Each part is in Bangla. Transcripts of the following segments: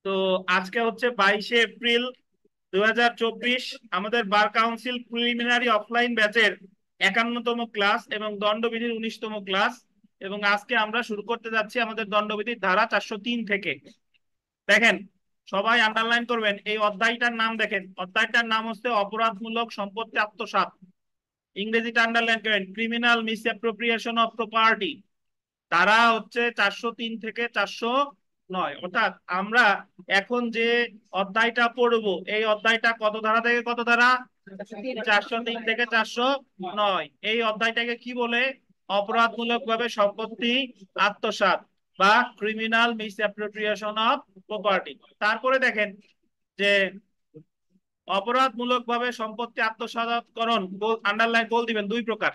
তো আজকে হচ্ছে 22শে এপ্রিল 2024। আমাদের বার কাউন্সিল প্রিলিমিনারি অফলাইন ব্যাচের 51তম ক্লাস এবং দণ্ডবিধির 19তম ক্লাস। এবং আজকে আমরা শুরু করতে যাচ্ছি আমাদের দণ্ডবিধির ধারা 403 থেকে। দেখেন, সবাই আন্ডারলাইন করবেন এই অধ্যায়টার নাম। দেখেন, অধ্যায়টার নাম হচ্ছে অপরাধমূলক সম্পত্তি আত্মসাৎ। ইংরেজিটা আন্ডারলাইন করেন, ক্রিমিনাল মিসঅ্যাপ্রোপ্রিয়েশন অফ প্রপার্টি। তারা হচ্ছে 403 থেকে 409। অর্থাৎ আমরা এখন যে অধ্যায়টা পড়বো, এই অধ্যায়টা কত ধারা থেকে কত ধারা? 403 থেকে 409। এই অধ্যায়টাকে কি বলে? অপরাধমূলক ভাবে সম্পত্তি আত্মসাৎ বা ক্রিমিনাল মিসঅ্যাপ্রোপ্রিয়েশন অফ প্রপার্টি। তারপরে দেখেন যে অপরাধমূলক ভাবে সম্পত্তি আত্মসাৎকরণ, আন্ডারলাইন গোল দিবেন, দুই প্রকার।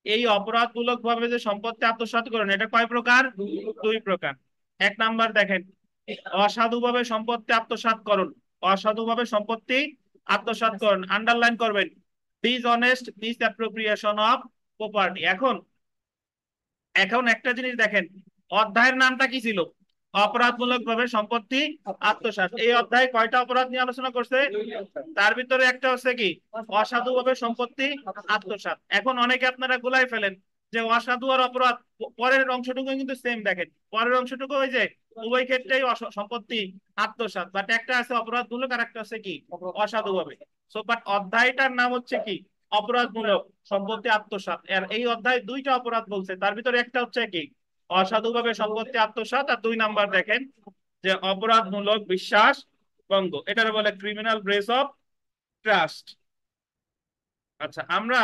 এই অপরাধমূলক ভাবে যে সম্পত্তি আত্মসাৎ করেন, এটা কয় প্রকার? দুই প্রকার। এক নাম্বার দেখেন, অসাধুভাবে সম্পত্তি আত্মসাৎ করুন। অসাধুভাবে সম্পত্তি আত্মসাৎ করুন, আন্ডারলাইন করবেন, ডিসঅনেস্ট মিসঅ্যাপ্রোপ্রিয়েশন অফ প্রপার্টি। এখন এখন একটা জিনিস দেখেন, অধ্যায়ের নামটা কি ছিল? অপরাধমূলক ভাবে সম্পত্তি আত্মসাৎ। এই অধ্যায় কয়টা অপরাধ নিয়ে আলোচনা করছে? তার ভিতরে একটা হচ্ছে কি? অসাধুভাবে সম্পত্তি আত্মসাৎ। এখন অনেকে আপনারা গুলাই ফেলেন যে অসাধু আর অপরাধ, পরের অংশটুকু কিন্তু সেম। দেখেন, পরের অংশটুকু ওই যে উভয় ক্ষেত্রেই সম্পত্তি আত্মসাৎ, বাট একটা আছে অপরাধমূলক আর একটা হচ্ছে কি অসাধুভাবে। সো বাট অধ্যায়টার নাম হচ্ছে কি? অপরাধমূলক সম্পত্তি আত্মসাৎ। আর এই অধ্যায় দুইটা অপরাধ বলছে, তার ভিতরে একটা হচ্ছে কি অসাধুভাবে সম্পত্তি আত্মসাৎ, আর দুই নাম্বার দেখেন যে অপরাধমূলক বিশ্বাস ভঙ্গ, এটার বলে ক্রিমিনাল ব্রেচ অফ ট্রাস্ট। আচ্ছা, আমরা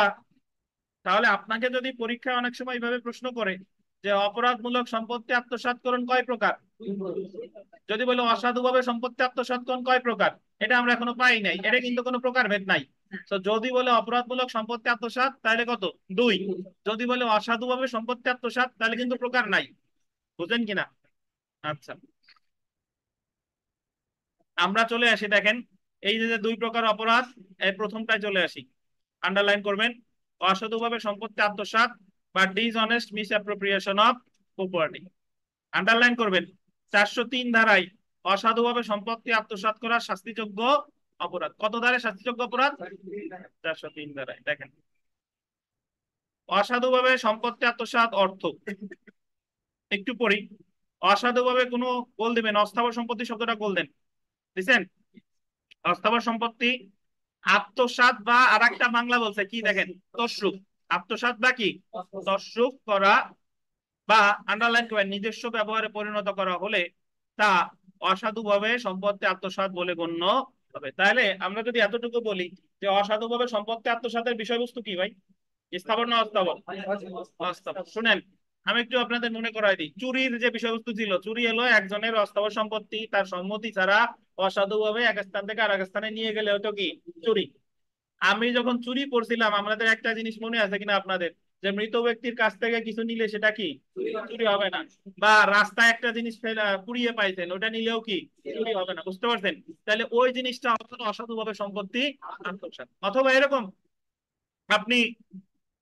তাহলে আপনাকে যদি পরীক্ষায় অনেক সময় এইভাবে প্রশ্ন করে যে অপরাধমূলক সম্পত্তি আত্মসাৎকরণ কয় প্রকার, যদি বলে অসাধুভাবে সম্পত্তি আত্মসাৎকরণ কয় প্রকার, এটা আমরা এখনো পাই নাই। এটা কিন্তু কোনো প্রকার ভেদ নাই। তো যদি বলে অপরাধমূলক সম্পত্তি আত্মসাৎ, তাহলে কত? দুই। যদি বলে অসাধুভাবে সম্পত্তি আত্মসাৎ, তাহলে কিন্তু প্রকার নাই। বুঝলেন কিনা? আচ্ছা, আমরা চলে আসি। দেখেন, এই যে যে দুই প্রকার অপরাধ, এই প্রথমটায় চলে আসি, আন্ডারলাইন করবেন, অসাধুভাবে সম্পত্তি আত্মসাৎ বা dishonest misappropriation of property. Underline করবেন, 403 ধারায় অসাধুভাবে সম্পত্তি আত্মসাৎ করা শাস্তিযোগ্য অপরাধ। কত ধারায় শাস্তিযোগ্য অপরাধ? 403 ধারায়। দেখেন, অসাধুভাবে সম্পত্তি আত্মসাৎ অর্থ একটু পড়ি। অসাধুভাবে কোনো গোল দিবেন, অস্থাবর সম্পত্তি শব্দটা গোল দেন, দিচ্ছেন? অস্থাবর সম্পত্তি আত্মসাৎ বা আর একটা বাংলা বলছে কি দেখেন, তসরুপ। আত্মসাৎ বা কি তসরুপ করা বা আন্ডারলাইন করে নিজস্ব ব্যবহারে পরিণত করা হলে তা অসাধুভাবে সম্পত্তি আত্মসাৎ বলে গণ্য হবে। তাহলে আমরা যদি এতটুকু বলি যে অসাধুভাবে সম্পত্তি আত্মসাতের বিষয়বস্তু কি ভাই? স্থাবর না অস্থাবর? অস্থাবর। শুনেন, আমি একটু আপনাদের মনে করাই দিই, চুরির যে বিষয়বস্তু ছিল, চুরি হলো একজনের অস্থাবর সম্পত্তি তার সম্মতি ছাড়া অসাধুভাবে এক স্থান থেকে আর এক স্থানে নিয়ে গেলে হতো কি চুরি। আমি যখন চুরি করছিলাম, আমাদের একটা জিনিস মনে আছে কিনা আপনাদের, যে মৃত ব্যক্তির কাছ থেকে কিছু নিলে সেটা কি চুরি হবে না? বা রাস্তায় একটা জিনিস পুড়িয়ে পাইছেন, ওটা নিলেও কি চুরি হবে না? বুঝতে পারছেন? তাহলে ওই জিনিসটা অসাধুভাবে সম্পত্তি আত্মসাৎ। অথবা এরকম, আপনি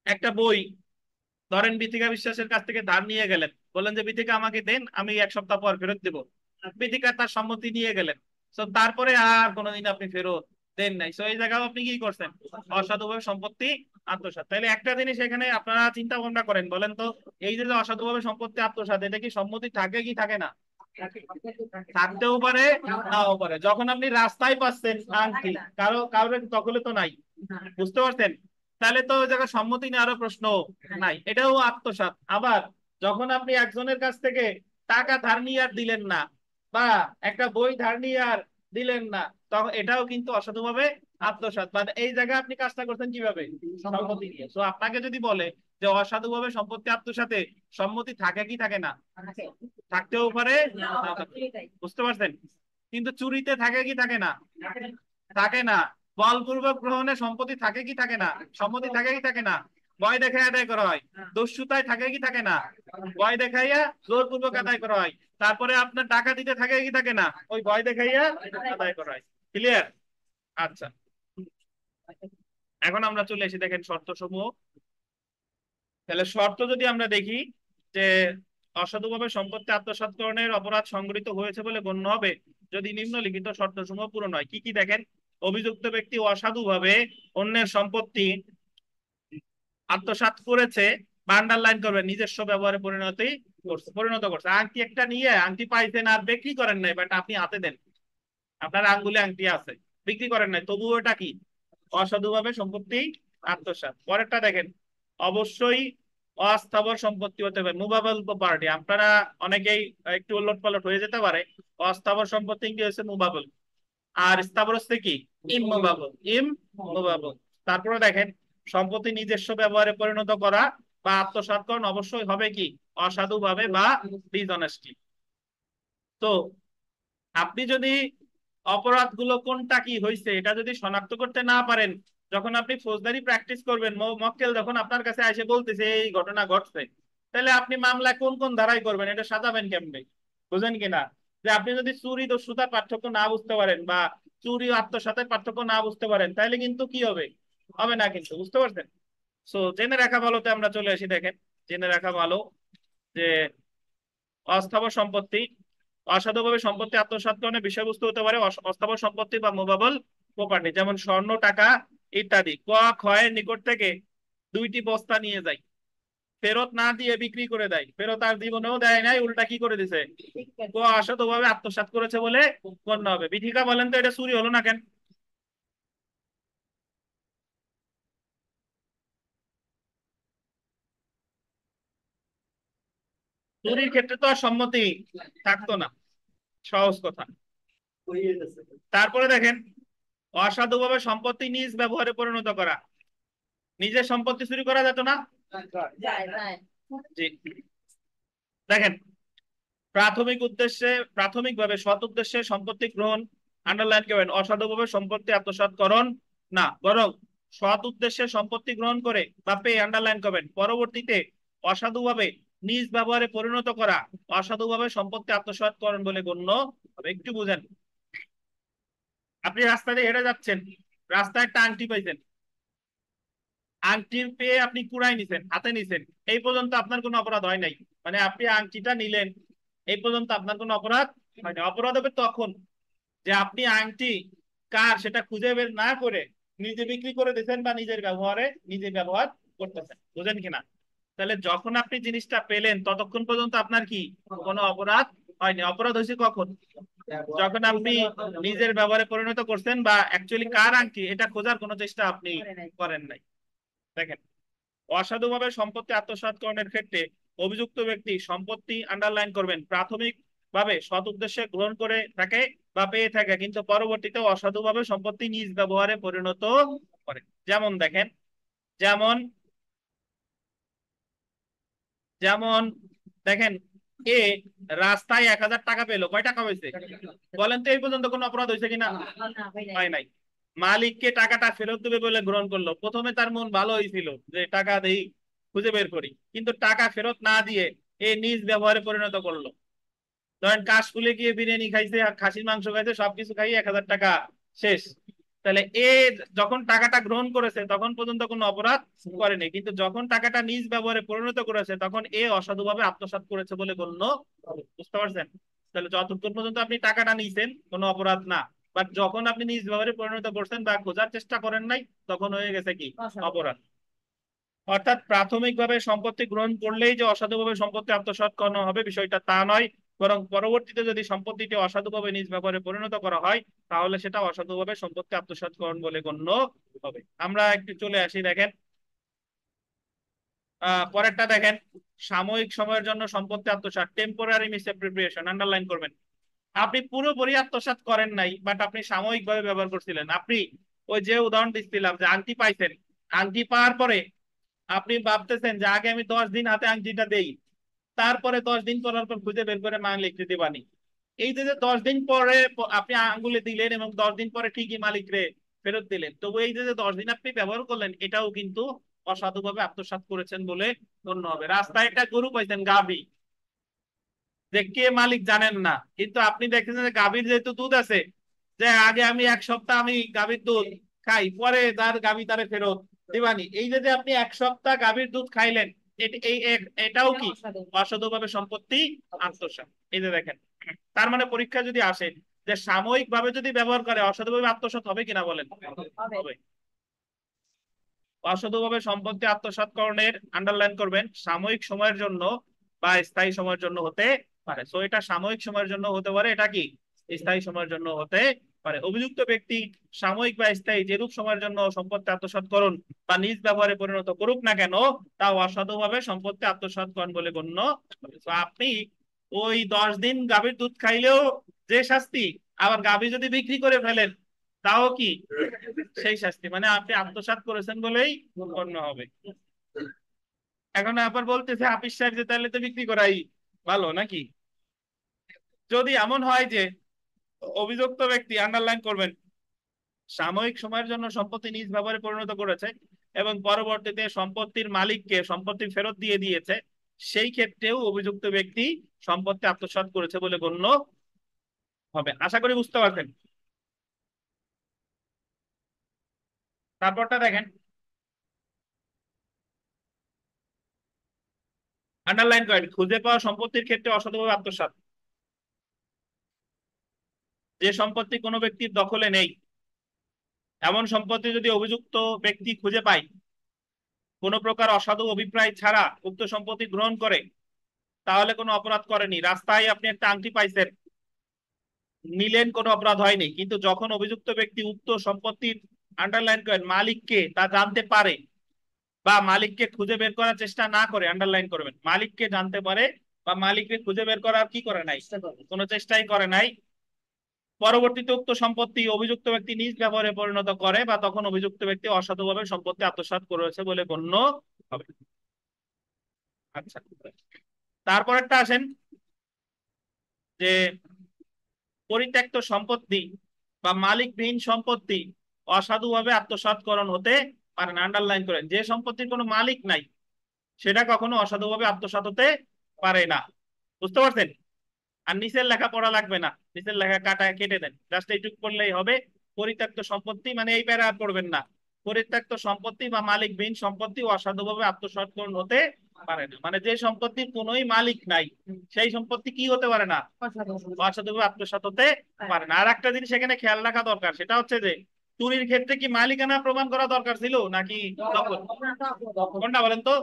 একটা বই ধরেন বিথিকা বিশ্বাসের কাছ থেকে ধার নিয়ে গেলেন, বললেন যে বিথিকা আমাকে দেন, আমি 1 সপ্তাহ পর ফেরত দেবো। বিথিকা তার সম্মতি নিয়ে গেলেন, তো তারপরে আর কোনোদিন আপনি ফেরত দেন নাই। তো এই জায়গায় আপনি কি করছেন? অসাধুভাবে সম্পত্তি আত্মসাৎ। তাহলে একটা জিনিস এখানে আপনারা চিন্তা ভাবনা করেন, বলেন তো, এই যে যে অসাধুভাবে সম্পত্তি আত্মসাৎ, এটা কি সম্মতি থাকে কি থাকে না? থাকতেও পারে, নাও পারে। যখন আপনি রাস্তায় পাচ্ছেন আংটি, কারোর দখলে তো নাই। বুঝতে পারছেন? তাহলে তো ওই জায়গায় সম্মতি নেওয়ারও প্রশ্ন নাই, এটাও আত্মসাৎ। আবার যখন আপনি একজনের কাছ থেকে টাকা ধার নিয়ে আর দিলেন না, বা একটা বই ধার নিয়ে আর দিলেন না, তখন এটাও কিন্তু অসাধুভাবে আত্মসাৎ। বা এই জায়গায় আপনি কাজটা করছেন কিভাবে? সম্মতি নিয়ে। তো আপনাকে যদি বলে যে অসাধুভাবে সম্পত্তি আত্মসাতে সম্মতি থাকে কি থাকে না? থাকতেও পারে, নাও থাকতে পারে। বুঝতে পারছেন? কিন্তু চুরিতে থাকে কি থাকে না? থাকে না। বলপূর্বক গ্রহণে সম্পত্তি থাকে কি থাকে না? সম্মতি থাকে কি থাকে না? ভয় দেখায় আদায় করা হয়। দস্যুতায় থাকে কি থাকে না? ভয় দেখাইয়া জোরপূর্বক আদায় করা হয়। তারপরে আপনার টাকা দিতে থাকে কি থাকে না? ওই ভয় দেখাইয়া আদায় করা হয়। ক্লিয়ার? আচ্ছা, এখন আমরা চলে এসে দেখেন শর্ত সমূহ। তাহলে শর্ত যদি আমরা দেখি যে অসাধুভাবে সম্পত্তি আত্মসাৎকরণের অপরাধ সংগঠিত হয়েছে বলে গণ্য হবে যদি নিম্নলিখিত শর্তসমূহ পূরণ হয়। কি কি দেখেন? অভিযুক্ত ব্যক্তি অসাধুভাবে অন্যের সম্পত্তি আত্মসাৎ করেছে বা আন্ডারলাইন করবে নিজস্ব ব্যবহারে পরিণত করছে। আংটি একটা নিয়ে আংটি পাইছেন আর বিক্রি করেন নাই, বাট আপনি হাতে দেন, আপনার আঙ্গুলে আংটি আছে, বিক্রি করেন নাই, তবুও এটা কি? অসাধুভাবে সম্পত্তি আত্মসাৎ। পরেরটা দেখেন, অবশ্যই অস্থাবর সম্পত্তি হতে হবে, মুভেবল প্রপার্টি। আপনারা অনেকেই একটু উলট পালট হয়ে যেতে পারে। অস্থাবর সম্পত্তি কি হচ্ছে? মুভেবল। আর স্থাবর হচ্ছে কি? ইমমুভেবল। ইমমুভেবল। তারপরে দেখেন, সম্পত্তি নিজস্ব ব্যবহারে পরিণত করা বা আত্মসাৎকরণ অবশ্যই হবে কি? অসাধুভাবে বা ডিসঅনেস্টলি। তো আপনি যদি অপরাধগুলো কোনটা কি হয়েছে এটা যদি শনাক্ত করতে না পারেন, যখন আপনি ফৌজদারি প্র্যাকটিস করবেন, মক্কেল যখন আপনার কাছে এসে বলতেছে এই ঘটনা ঘটছে, তাহলে আপনি মামলা কোন কোন ধারায় করবেন এটা সাজাবেন কেমনে? বুঝেন কিনা? যে আপনি যদি চুরি দস্যুতার পার্থক্য না বুঝতে পারেন বা চুরি ও আত্মসাতের পার্থক্য না বুঝতে পারেন, তাহলে কিন্তু কি হবে? হবে না কিন্তু, বুঝতে পারছেন? সো জেনে রাখা ভালোতে আমরা চলে আসি। দেখেন, জেনে রাখা ভালো যে অস্থাবর সম্পত্তি, অসাধুভাবে সম্পত্তি আত্মসাৎকরণের বিষয়বস্তু হতে পারে অস্থাবর সম্পত্তি বা মুভেবল প্রপার্টি, যেমন স্বর্ণ, টাকা ইত্যাদি। ক, ক্ষয়ের নিকট থেকে 2টি বস্তা নিয়ে যায়, ফেরত না দিয়ে বিক্রি করে দেয়, ফেরত আর জীবনেও দেয় নাই, উল্টা কি করে দিছে? ক, অসাধুভাবে আত্মসাৎ করেছে বলে গণ্য হবে। বিথিকা বলেন তো, এটা চুরি হলো না কেন? চুরির ক্ষেত্রে তো আর সম্মতি থাকতো না, সহজ কথা। তারপরে দেখেন, অসাধুভাবে সম্পত্তি নিজ ব্যবহারে পরিণত করা। নিজের সম্পত্তি চুরি করা যেত না? জি। দেখেন, প্রাথমিকভাবে সৎ উদ্দেশ্যে সম্পত্তি গ্রহণ, আন্ডারলাইন করবেন, অসাধুভাবে সম্পত্তি আত্মসাৎকরণ না, বরং সৎ উদ্দেশ্যে সম্পত্তি গ্রহণ করে বা পেয়ে, আন্ডারলাইন করবেন, পরবর্তীতে অসাধুভাবে নিজ ব্যবহারে পরিণত করা অসাধুভাবে সম্পত্তি আত্মসাৎকরণ বলে গণ্য হবে। একটু বুঝেন, আপনি রাস্তা দিয়ে হেঁটে যাচ্ছেন, রাস্তায় একটা আংটি পাইছেন, আংটি পেয়ে আপনি কুড়াই নিছেন, হাতে নিছেন, এই পর্যন্ত আপনার কোনো অপরাধ হয় নাই। মানে আপনি আংটিটা নিলেন, এই পর্যন্ত আপনার কোনো অপরাধ হয় না। অপরাধ হবে তখন যে আপনি আংটি কার সেটা খুঁজে বের না করে নিজে বিক্রি করে দিচ্ছেন বা নিজের ব্যবহারে নিজে ব্যবহার করতেছেন। বুঝেন কিনা? তাহলে যখন আপনি জিনিসটা পেলেন ততক্ষণ পর্যন্ত আপনার কি কোনো অপরাধ হয়নি। অপরাধ হয়েছে কখন? যখন আপনি নিজের ব্যবহারে পরিণত করছেন বা অ্যাকচুয়ালি কার আংটি এটা খোঁজার কোনো চেষ্টা আপনি করেন নাই। দেখেন, অসাধুভাবে সম্পত্তি আত্মসাৎকরণের ক্ষেত্রে অভিযুক্ত ব্যক্তি সম্পত্তি, আন্ডারলাইন করবেন, প্রাথমিক ভাবে সৎ উদ্দেশ্যে গ্রহণ করে থাকে বা পেয়ে থাকে, কিন্তু পরবর্তীতে অসাধুভাবে সম্পত্তি নিজ ব্যবহারে পরিণত করে। যেমন দেখেন, যেমন যেমন দেখেন, এ রাস্তায় 1000 টাকা পেলো, কয় টাকা হয়েছে? বলেন তো, এই পর্যন্ত কোনো অপরাধ হয়েছে কিনা? হয় নাই। মালিককে টাকাটা ফেরত দেবে বলে গ্রহণ করলো, প্রথমে তার মন ভালো হয়েছিল যে টাকা দেই, খুঁজে বের করি, কিন্তু টাকা ফেরত না দিয়ে এ নিজ ব্যবহারে পরিণত করলো। ধরেন কাশফুলে গিয়ে বিরিয়ানি খাইছে, খাসির মাংস খাইছে, সবকিছু খাইয়ে 1000 টাকা শেষ। তাহলে এ যখন টাকাটা গ্রহণ করেছে তখন পর্যন্ত কোনো অপরাধ করেনি, কিন্তু যখন টাকাটা নিজ ব্যবহারে পরিণত করেছে তখন এ অসাধুভাবে আত্মসাৎ করেছে বলে গণ্য হবে। বুঝতে পারছেন? তাহলে যতক্ষণ পর্যন্ত আপনি টাকাটা নিছেন কোনো অপরাধ না, বাট যখন আপনি নিজ ব্যবহারে পরিণত করছেন বা খোঁজার চেষ্টা করেন নাই, তখন হয়ে গেছে কি? অপরাধ। অর্থাৎ প্রাথমিকভাবে সম্পত্তি গ্রহণ করলেই যে অসাধুভাবে সম্পত্তি আত্মসাৎ করানো হবে বিষয়টা তা নয়, বরং পরবর্তীতে যদি সম্পত্তিটি অসাধুভাবে নিজ ব্যবহারে পরিণত করা হয় তাহলে সেটা অসাধুভাবে সম্পত্তি আত্মসাৎকরণ বলে গণ্য হবে। আমরা একটু চলে আসি। দেখেন, পরেরটা দেখেন, সাময়িক সময়ের জন্য সম্পত্তি আত্মসাৎ, টেম্পোরারি মিসঅ্যাপ্রোপ্রিয়েশন, আন্ডারলাইন করবেন। আপনি পুরোপুরি আত্মসাৎ করেন নাই, বাট আপনি সাময়িক ভাবে ব্যবহার করছিলেন। আপনি ওই যে উদাহরণ দিচ্ছিলাম যে আংটি পাইছেন, আংটি পাওয়ার পরে আপনি ভাবতেছেন যে আগে আমি 10 দিন হাতে আংটিটা দেই, তারপরে 10 দিন পর খুঁজে বের করে মালিক দিবানি। এই যে যে 10 দিন পরে আপনি আঙ্গুলে দিলেন এবং 10 দিন পরে ঠিকই মালিক রে ফেরত দিলেন, তবু এই যে যে 10 দিন আপনি ব্যবহার করলেন এটাও কিন্তু অসাধুভাবে আত্মসাৎ করেছেন বলে গণ্য হবে। রাস্তায় একটা গরু পাইছেন, গাভী, যে কে মালিক জানেন না, কিন্তু আপনি দেখতেছেন যে গাভীর যেহেতু দুধ আছে, যে আগে আমি 1 সপ্তাহ আমি গাভীর দুধ খাই, পরে তার গাভী তারে ফেরত দিবানি। এই যে যে আপনি 1 সপ্তাহ গাভীর দুধ খাইলেন, এটাও কি? অসাধুভাবে সম্পত্তি আত্মসাৎ। এই যে দেখেন, তার মানে পরীক্ষা যদি আসে যে সাময়িক ভাবে যদি ব্যবহার করে অসাধুভাবে আত্মসাৎ হবে কিনা বলেন? হবে। অসাধুভাবে সম্পত্তি আত্মসাৎকরণের আন্ডারলাইন করবেন সাময়িক সময়ের জন্য বা স্থায়ী সময়ের জন্য হতে পারে। সো এটা সাময়িক সময়ের জন্য হতে পারে, এটা কি স্থায়ী সময়ের জন্য হতে পারে। অভিযুক্ত ব্যক্তি সাময়িক বা স্থায়ী যেরূপ সময়ের জন্য সম্পত্তি আত্মসাৎকরণ বা নিজ ব্যবহারে পরিণত করুক না কেন, তাও অসাধুভাবে সম্পত্তি আত্মসাৎকরণ বলে গণ্য হবে। তো আপনি ওই 10 দিন গাভীর দুধ খাইলেও যে শাস্তি, আবার গাভী যদি বিক্রি করে ফেলেন তাও কি সেই শাস্তি, মানে আপনি আত্মসাৎ করেছেন বলেই গণ্য হবে। এখন আবার বলতেছে হাফিজ সাহেব যে তাহলে তো বিক্রি করাই ভালো নাকি? যদি এমন হয় যে অভিযুক্ত ব্যক্তি, আন্ডারলাইন করবেন, সাময়িক সময়ের জন্য সম্পত্তি নিজ ব্যবহারে পরিণত করেছে এবং পরবর্তীতে সম্পত্তির মালিককে সম্পত্তি ফেরত দিয়ে দিয়েছে, সেই ক্ষেত্রেও অভিযুক্ত ব্যক্তি সম্পত্তি আত্মসাৎ করেছে বলে গণ্য হবে। আশা করি বুঝতে পারছেন। তারপরটা দেখেন, আন্ডারলাইন করেন, খুঁজে পাওয়া সম্পত্তির ক্ষেত্রে অসাধুভাবে আত্মসাৎ। যে সম্পত্তি কোনো ব্যক্তির দখলে নেই এমন সম্পত্তি যদি অভিযুক্ত ব্যক্তি খুঁজে পায়, কোনো প্রকার অসাধু অভিপ্রায় ছাড়া উক্ত সম্পত্তি গ্রহণ করে, তাহলে কোনো অপরাধ করেনি। রাস্তায় আপনি একটা আংটি পাইছেন, নিলেন, কোনো অপরাধ হয়নি, কিন্তু যখন অভিযুক্ত ব্যক্তি উক্ত সম্পত্তির, আন্ডারলাইন করেন, মালিককে তা জানতে পারে বা মালিককে খুঁজে বের করার চেষ্টা না করে, আন্ডারলাইন করবেন, মালিককে জানতে পারে বা মালিককে খুঁজে বের করার কি করে নাই, কোনো চেষ্টাই করে নাই, পরবর্তীতে উক্ত সম্পত্তি অভিযুক্ত ব্যক্তি নিজ ব্যবহারে পরিণত করে, বা তখন অভিযুক্ত ব্যক্তি অসাধুভাবে সম্পত্তি আত্মসাৎ করেছে বলে গণ্য হবে। আচ্ছা, তারপরেরটা আসেন যে পরিত্যক্ত সম্পত্তি বা মালিকবিহীন সম্পত্তি অসাধুভাবে আত্মসাৎকরণ হতে পারে না। আন্ডারলাইন করেন, যে সম্পত্তির কোনো মালিক নাই সেটা কখনো অসাধুভাবে আত্মসাৎ হতে পারে না। বুঝতে পারছেন? আর নিচের লেখা পড়া লাগবে না, নিচের লেখা কেটে দেন, জাস্ট এইটুকু পড়লেই হবে। পরিত্যক্ত সম্পত্তি মানে এই প্যারা আর পড়বেন না। পরিত্যক্ত সম্পত্তি বা মালিকবিহীন সম্পত্তি অসাধুভাবে আত্মসাৎকরণ হতে পারে না, মানে যে সম্পত্তির কোনোই মালিক নাই সেই সম্পত্তি কি হতে পারে না, অসাধুভাবে আত্মসাৎ হতে পারে না। আর একটা জিনিস এখানে খেয়াল রাখা দরকার, সেটা হচ্ছে যে চুরির ক্ষেত্রে কি মালিকানা প্রমাণ করা দরকার ছিল নাকি দখল? কোনটা বলেন তো?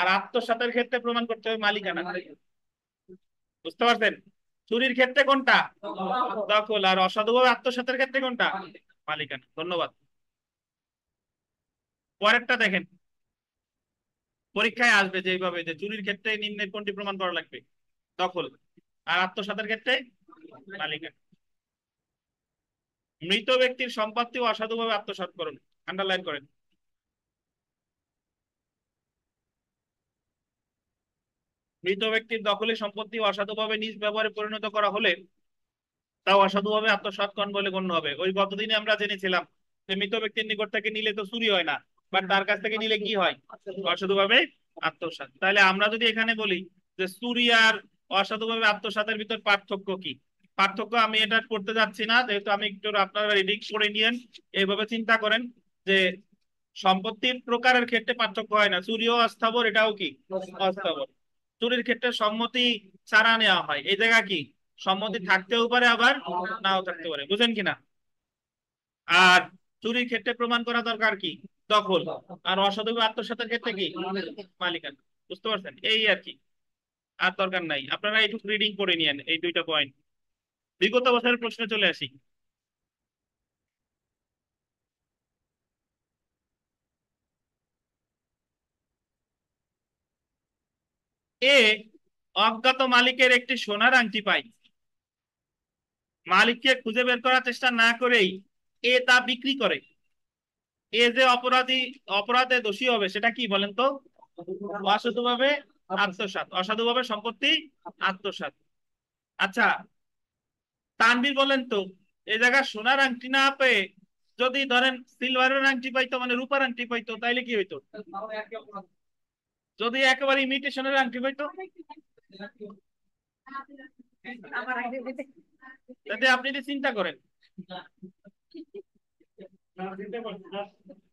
আর আত্মসাতের ক্ষেত্রে প্রমাণ করতে হবে মালিকানা। বুঝতে পারছেন? চুরির ক্ষেত্রে কোনটা দখল, আর অসাধুভাবে আত্মসাতের ক্ষেত্রে কোনটা মালিকানা। ধন্যবাদ। পরেরটা দেখেন, পরীক্ষায় আসবে যে এইভাবে, যে চুরির ক্ষেত্রে নিম্নের কোনটি প্রমাণ করা লাগবে, দখল, আর আত্মসাতের ক্ষেত্রে মালিকানা। মৃত ব্যক্তির সম্পত্তি অসাধুভাবে আত্মসাৎ করুন, আন্ডারলাইন করেন। মৃত ব্যক্তির দখলে সম্পত্তি অসাধুভাবে নিজ ব্যবহারে পরিণত করা হলে তাও অসাধুভাবে আত্মসাৎকরণ বলে গণ্য হবে। ওই গতদিনে আমরা জেনেছিলাম যে মৃত ব্যক্তির নিকট থেকে নিলে তো চুরি হয় না, বাট তার কাছ থেকে নিলে কি হয়, অসাধুভাবে আত্মসাৎ। তাহলে আমরা যদি এখানে বলি যে চুরি আর অসাধুভাবে আত্মসাতের ভিতর পার্থক্য কি, পার্থক্য আমি এটা করতে যাচ্ছি না, যেহেতু আমি একটু, আপনারা রিডিং করে নিয়েন, এইভাবে চিন্তা করেন যে সম্পত্তির প্রকারের ক্ষেত্রে পার্থক্য হয় না, চুরিও অস্থাবর, এটাও কি অস্থাবর। চুরির ক্ষেত্রে সম্মতি ছাড়া নেওয়া হয়, এই জায়গা কি সম্মতি থাকতেও পারে আবার নাও থাকতে পারে, বুঝেন কিনা? আর চুরির ক্ষেত্রে প্রমাণ করা দরকার কি, দখল, আর অসাধু আত্মসাতের ক্ষেত্রে কি মালিকানা। বুঝতে পারছেন? এই আর কি, আর দরকার নাই, আপনারা এইটুকু রিডিং করে নিয়েন এই দুইটা পয়েন্ট। বিগত বছরের প্রশ্নে চলে আসি। এ অজ্ঞাত মালিকের একটি সোনার আংটি পাই, মালিককে খুঁজে বের করার চেষ্টা না করেই এ তা বিক্রি করে। এ যে অপরাধী, অপরাধে দোষী হবে সেটা কি বলেন তো? অসাধুভাবে আত্মসাৎ, অসাধুভাবে সম্পত্তি আত্মসাৎ। আচ্ছা, তানভীর বলেন তো, এই জায়গায় সোনার আংটি না পেয়ে যদি ধরেন সিলভারের আংটি পাইতো, মানে রূপার আংটি পাইতো, তাইলে কি হইতো? যদি একেবারে ইমিটেশনের আংটি পাইতো, তাতে আপনি যদি চিন্তা করেন,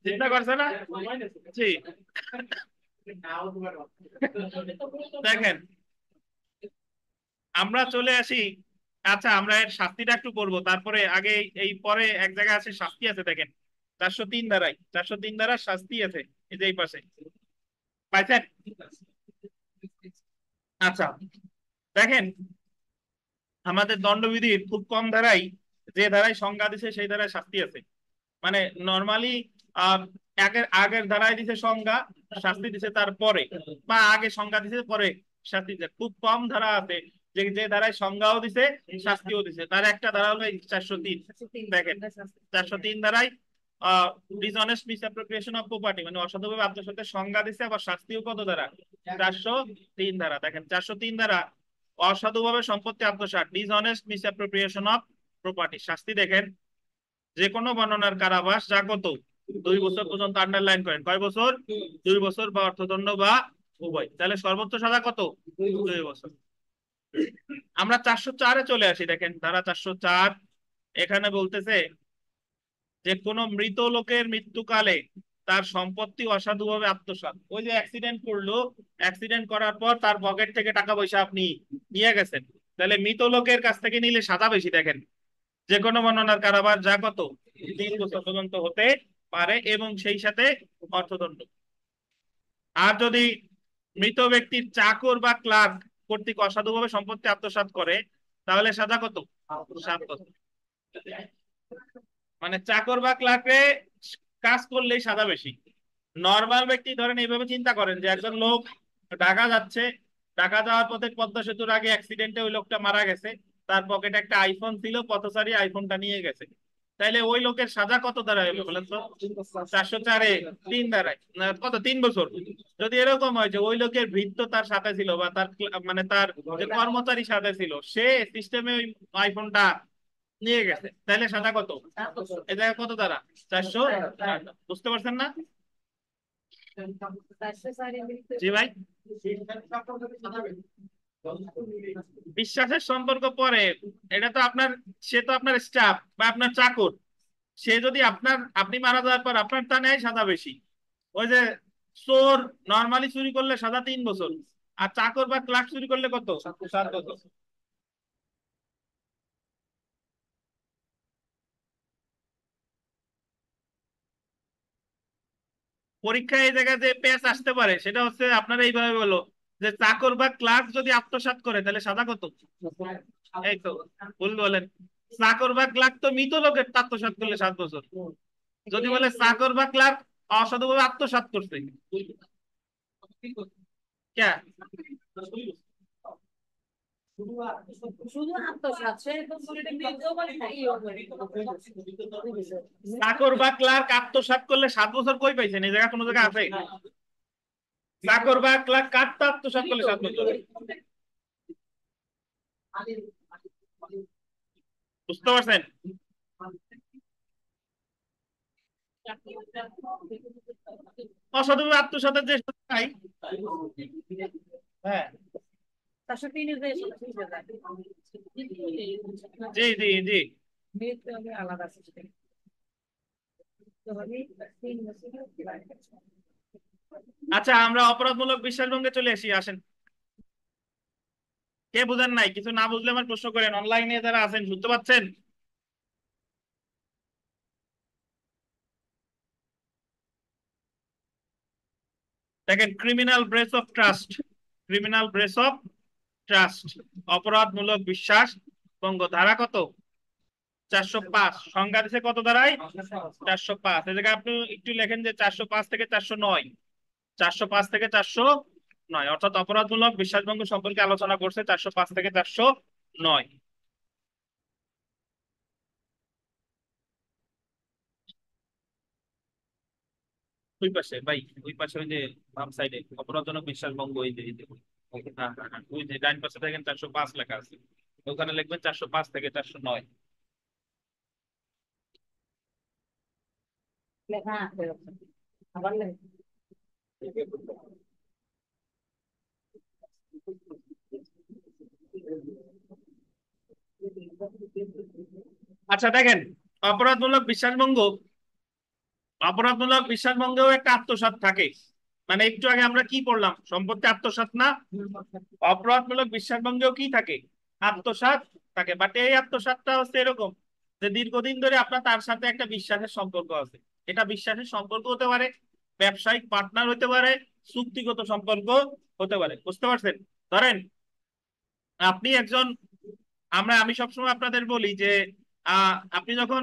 চিন্তা করছে না? জি। দেখেন, আমরা চলে আসি আচ্ছা আমরা এর শাস্তিটা একটু করবো, তারপরে আগে এই পরে এক জায়গায় আছে শাস্তি আছে, দেখেন 403 ধারায়, 403 ধারা শাস্তি আছে, এই যে এই পাশে পাইছেন। আচ্ছা দেখেন, আমাদের দণ্ডবিধির খুব কম ধারাই, যে ধারায় সংজ্ঞা দিছে সেই ধারায় শাস্তি আছে। মানে নর্মালি আহ আগের আগের ধারায় দিছে সংজ্ঞা, শাস্তি দিছে তারপরে, বা আগে সংজ্ঞা দিছে পরে শাস্তি দিছে। খুব কম ধারা আছে যে যে ধারায় সংজ্ঞাও দিছে শাস্তিও দিছে, তার একটা ধারা হলো 403। দেখেন 403 ধারায় ডিসঅনেস্ট মিসঅ্যাপ্রোপ্রিয়েশন অফ প্রপার্টি, মানে অসাধুভাবে আত্মসাতের সংজ্ঞা দিছে, আবার শাস্তিও কত ধারা, 403 ধারা। দেখেন 403 ধারা অসাধুভাবে সম্পত্তি আত্মসাৎ, ডিসঅনেস্ট মিসঅ্যাপ্রোপ্রিয়েশন অফ প্রপার্টি, শাস্তি দেখেন যে কোনো বর্ণনার কারাবাস যা কত 2 বছর পর্যন্ত, আন্ডারলাইন করেন কয় বছর, 2 বছর বা অর্থদণ্ড বা উভয়। তাহলে সর্বোচ্চ সাজা কত, 2 বছর। আমরা 404-এ চলে আসি, দেখেন ধারা 404 এখানে বলতেছে যে কোন মৃত লোকের মৃত্যুকালে তার সম্পত্তি অসাধুভাবে আত্মসাৎ, ওই যে অ্যাক্সিডেন্ট করলো, অ্যাক্সিডেন্ট করার পর তার পকেট থেকে টাকা পয়সা আপনি নিয়ে গেছেন, তাহলে মৃত লোকের কাছ থেকে নিলে সাজা বেশি। দেখেন যে কোনো বর্ণনার কারাবাস যা কত 3 বছর পর্যন্ত হতে পারে এবং সেই সাথে অর্থদণ্ড। আর যদি মৃত ব্যক্তির চাকর বা ক্লার্ক কর্তৃক অসাধুভাবে সম্পত্তি আত্মসাৎ করে, তাহলে সাজা কত, 7 বছর। মানে চাকর বা ক্লার্কে কাজ করলেই সাজা বেশি। নর্মাল ব্যক্তি ধরেন এইভাবে চিন্তা করেন যে একজন লোক ঢাকা যাচ্ছে, ঢাকা যাওয়ার পথে পদ্মা সেতুর আগে অ্যাক্সিডেন্টে ওই লোকটা মারা গেছে, তার পকেটে একটা আইফোন ছিল, পথচারী আইফোনটা নিয়ে গেছে, তাইলে ওই লোকের সাজা কত দাঁড়ায় বলেন তো, 404-এ 3 দাঁড়ায় না, কত 3 বছর। যদি এরকম হয় যে ওই লোকের ভৃত্য তার সাথে ছিল বা তার মানে তার যে কর্মচারী সাথে ছিল, সে সিস্টেমে ওই আইফোনটা নিয়ে গেছে, তাহলে সাজা কত, এই জায়গায় কত দ্বারা, 400। বুঝতে পারছেন না? জি ভাই, বিশ্বাসের সম্পর্ক পরে, এটা তো আপনার, সে তো আপনার স্টাফ বা আপনার চাকর, সে যদি আপনার, আপনি মারা যাওয়ার পর আপনার তা নেয় সাজা বেশি। ওই যে চোর নর্মালি চুরি করলে সাজা 3 বছর, আর চাকর বা ক্লার্ক চুরি করলে কত, 7 বছর। পরীক্ষায় এই জায়গায় যে পেচ আসতে পারে সেটা হচ্ছে আপনারা এইভাবে বলো যে চাকর বা ক্লার্ক যদি আত্মসাৎ করে তাহলে সাজা কত, এই তো ভুল বলেন। চাকর বা ক্লার্ক তো মৃত লোকের আত্মসাৎ করলে 7 বছর। যদি বলে চাকর বা ক্লার্ক অসাধুভাবে আত্মসাৎ করছে, কে, শুধু আত্মসাৎ, সে তো মৃত্যু বলে চাকর বা ক্লার্ক আত্মসাৎ করলে 7 বছর কই পাইছেন, এই জায়গা কোনো জায়গায় আছে, চাকর বা ক্লার্ক কাটটা আত্মসাৎ করলে 7 বছর। বুঝতে পারছেন? অসাধুভাবে আত্মসাতের যে শাস্তি নাই, হ্যাঁ, তার সাথে জি জি জি। আলাদা। আচ্ছা আমরা অপরাধমূলক বিশ্বাসভঙ্গে চলে আসি, আসেন। কে বুঝেন নাই, কিছু না বুঝলে আমার প্রশ্ন করেন, অনলাইনে যারা আছেন শুনতে পাচ্ছেন? দেখেন criminal breach of trust, criminal breach of trust, অপরাধমূলক বিশ্বাস ভঙ্গ, ধারা কত, 405। সংজ্ঞা দিছে কত ধারায়, 405। এই জায়গায় আপনি একটু লেখেন যে 405 থেকে 409, 405 থেকে 409, অর্থাৎ অপরাধমূলক বিশ্বাসভঙ্গ সম্পর্কে আলোচনা করছে 405 থেকে 409। ওই পাশে ভাই, ওই পাশে ওই যে বাম সাইডে অপরাধজনক বিশ্বাসভঙ্গ, ওই যে হ্যাঁ হ্যাঁ হ্যাঁ, ওই যে ডাইন পাশে দেখেন 405 লেখা আছে, ওখানে লিখবেন 405 থেকে 409। লেখা আছে আবার আচ্ছা দেখেন, অপরাধমূলক বিশ্বাসভঙ্গ, অপরাধমূলক বিশ্বাসভঙ্গেও একটা আত্মসাৎ থাকে। মানে একটু আগে আমরা কি পড়লাম, সম্পত্তি আত্মসাৎ না, অপরাধমূলক বিশ্বাসভঙ্গেও কি থাকে, আত্মসাৎ থাকে, বাট এই আত্মসাৎটা হচ্ছে এরকম যে দীর্ঘদিন ধরে আপনার তার সাথে একটা বিশ্বাসের সম্পর্ক আছে। এটা বিশ্বাসের সম্পর্ক হতে পারে, ব্যবসায়িক পার্টনার হতে পারে, চুক্তিগত সম্পর্ক হতে পারে। বুঝতে পারছেন? ধরেন আপনি একজন, আমি সবসময় আপনাদের বলি যে আপনি যখন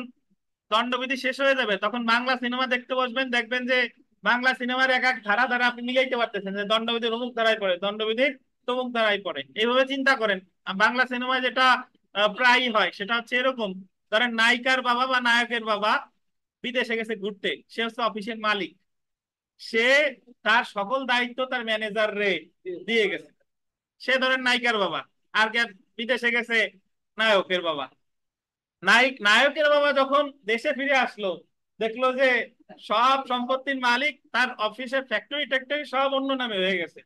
দণ্ডবিধি শেষ হয়ে যাবে তখন বাংলা সিনেমা দেখতে বসবেন, দেখবেন যে বাংলা সিনেমার এক এক ধারা ধারা আপনি মিলাইতে পারতেছেন যে দণ্ডবিধির অমুক ধারায় পড়ে, দণ্ডবিধির তমুক ধারায় পড়ে। এইভাবে চিন্তা করেন। বাংলা সিনেমায় যেটা প্রায়ই হয় সেটা হচ্ছে এরকম, ধরেন নায়িকার বাবা বা নায়কের বাবা বিদেশে গেছে ঘুরতে, সে হচ্ছে অফিসের মালিক, সে তার সকল দায়িত্ব তার ম্যানেজার রে দিয়ে গেছে। সে ধরেন নায়িকার বাবা, আর কে বিদেশে গেছে নায়কের বাবা। নায়কের বাবা যখন দেশে ফিরে আসলো, দেখলো যে সব সম্পত্তির মালিক তার অফিসের ফ্যাক্টরি ট্যাক্টরি সব অন্য নামে হয়ে গেছে।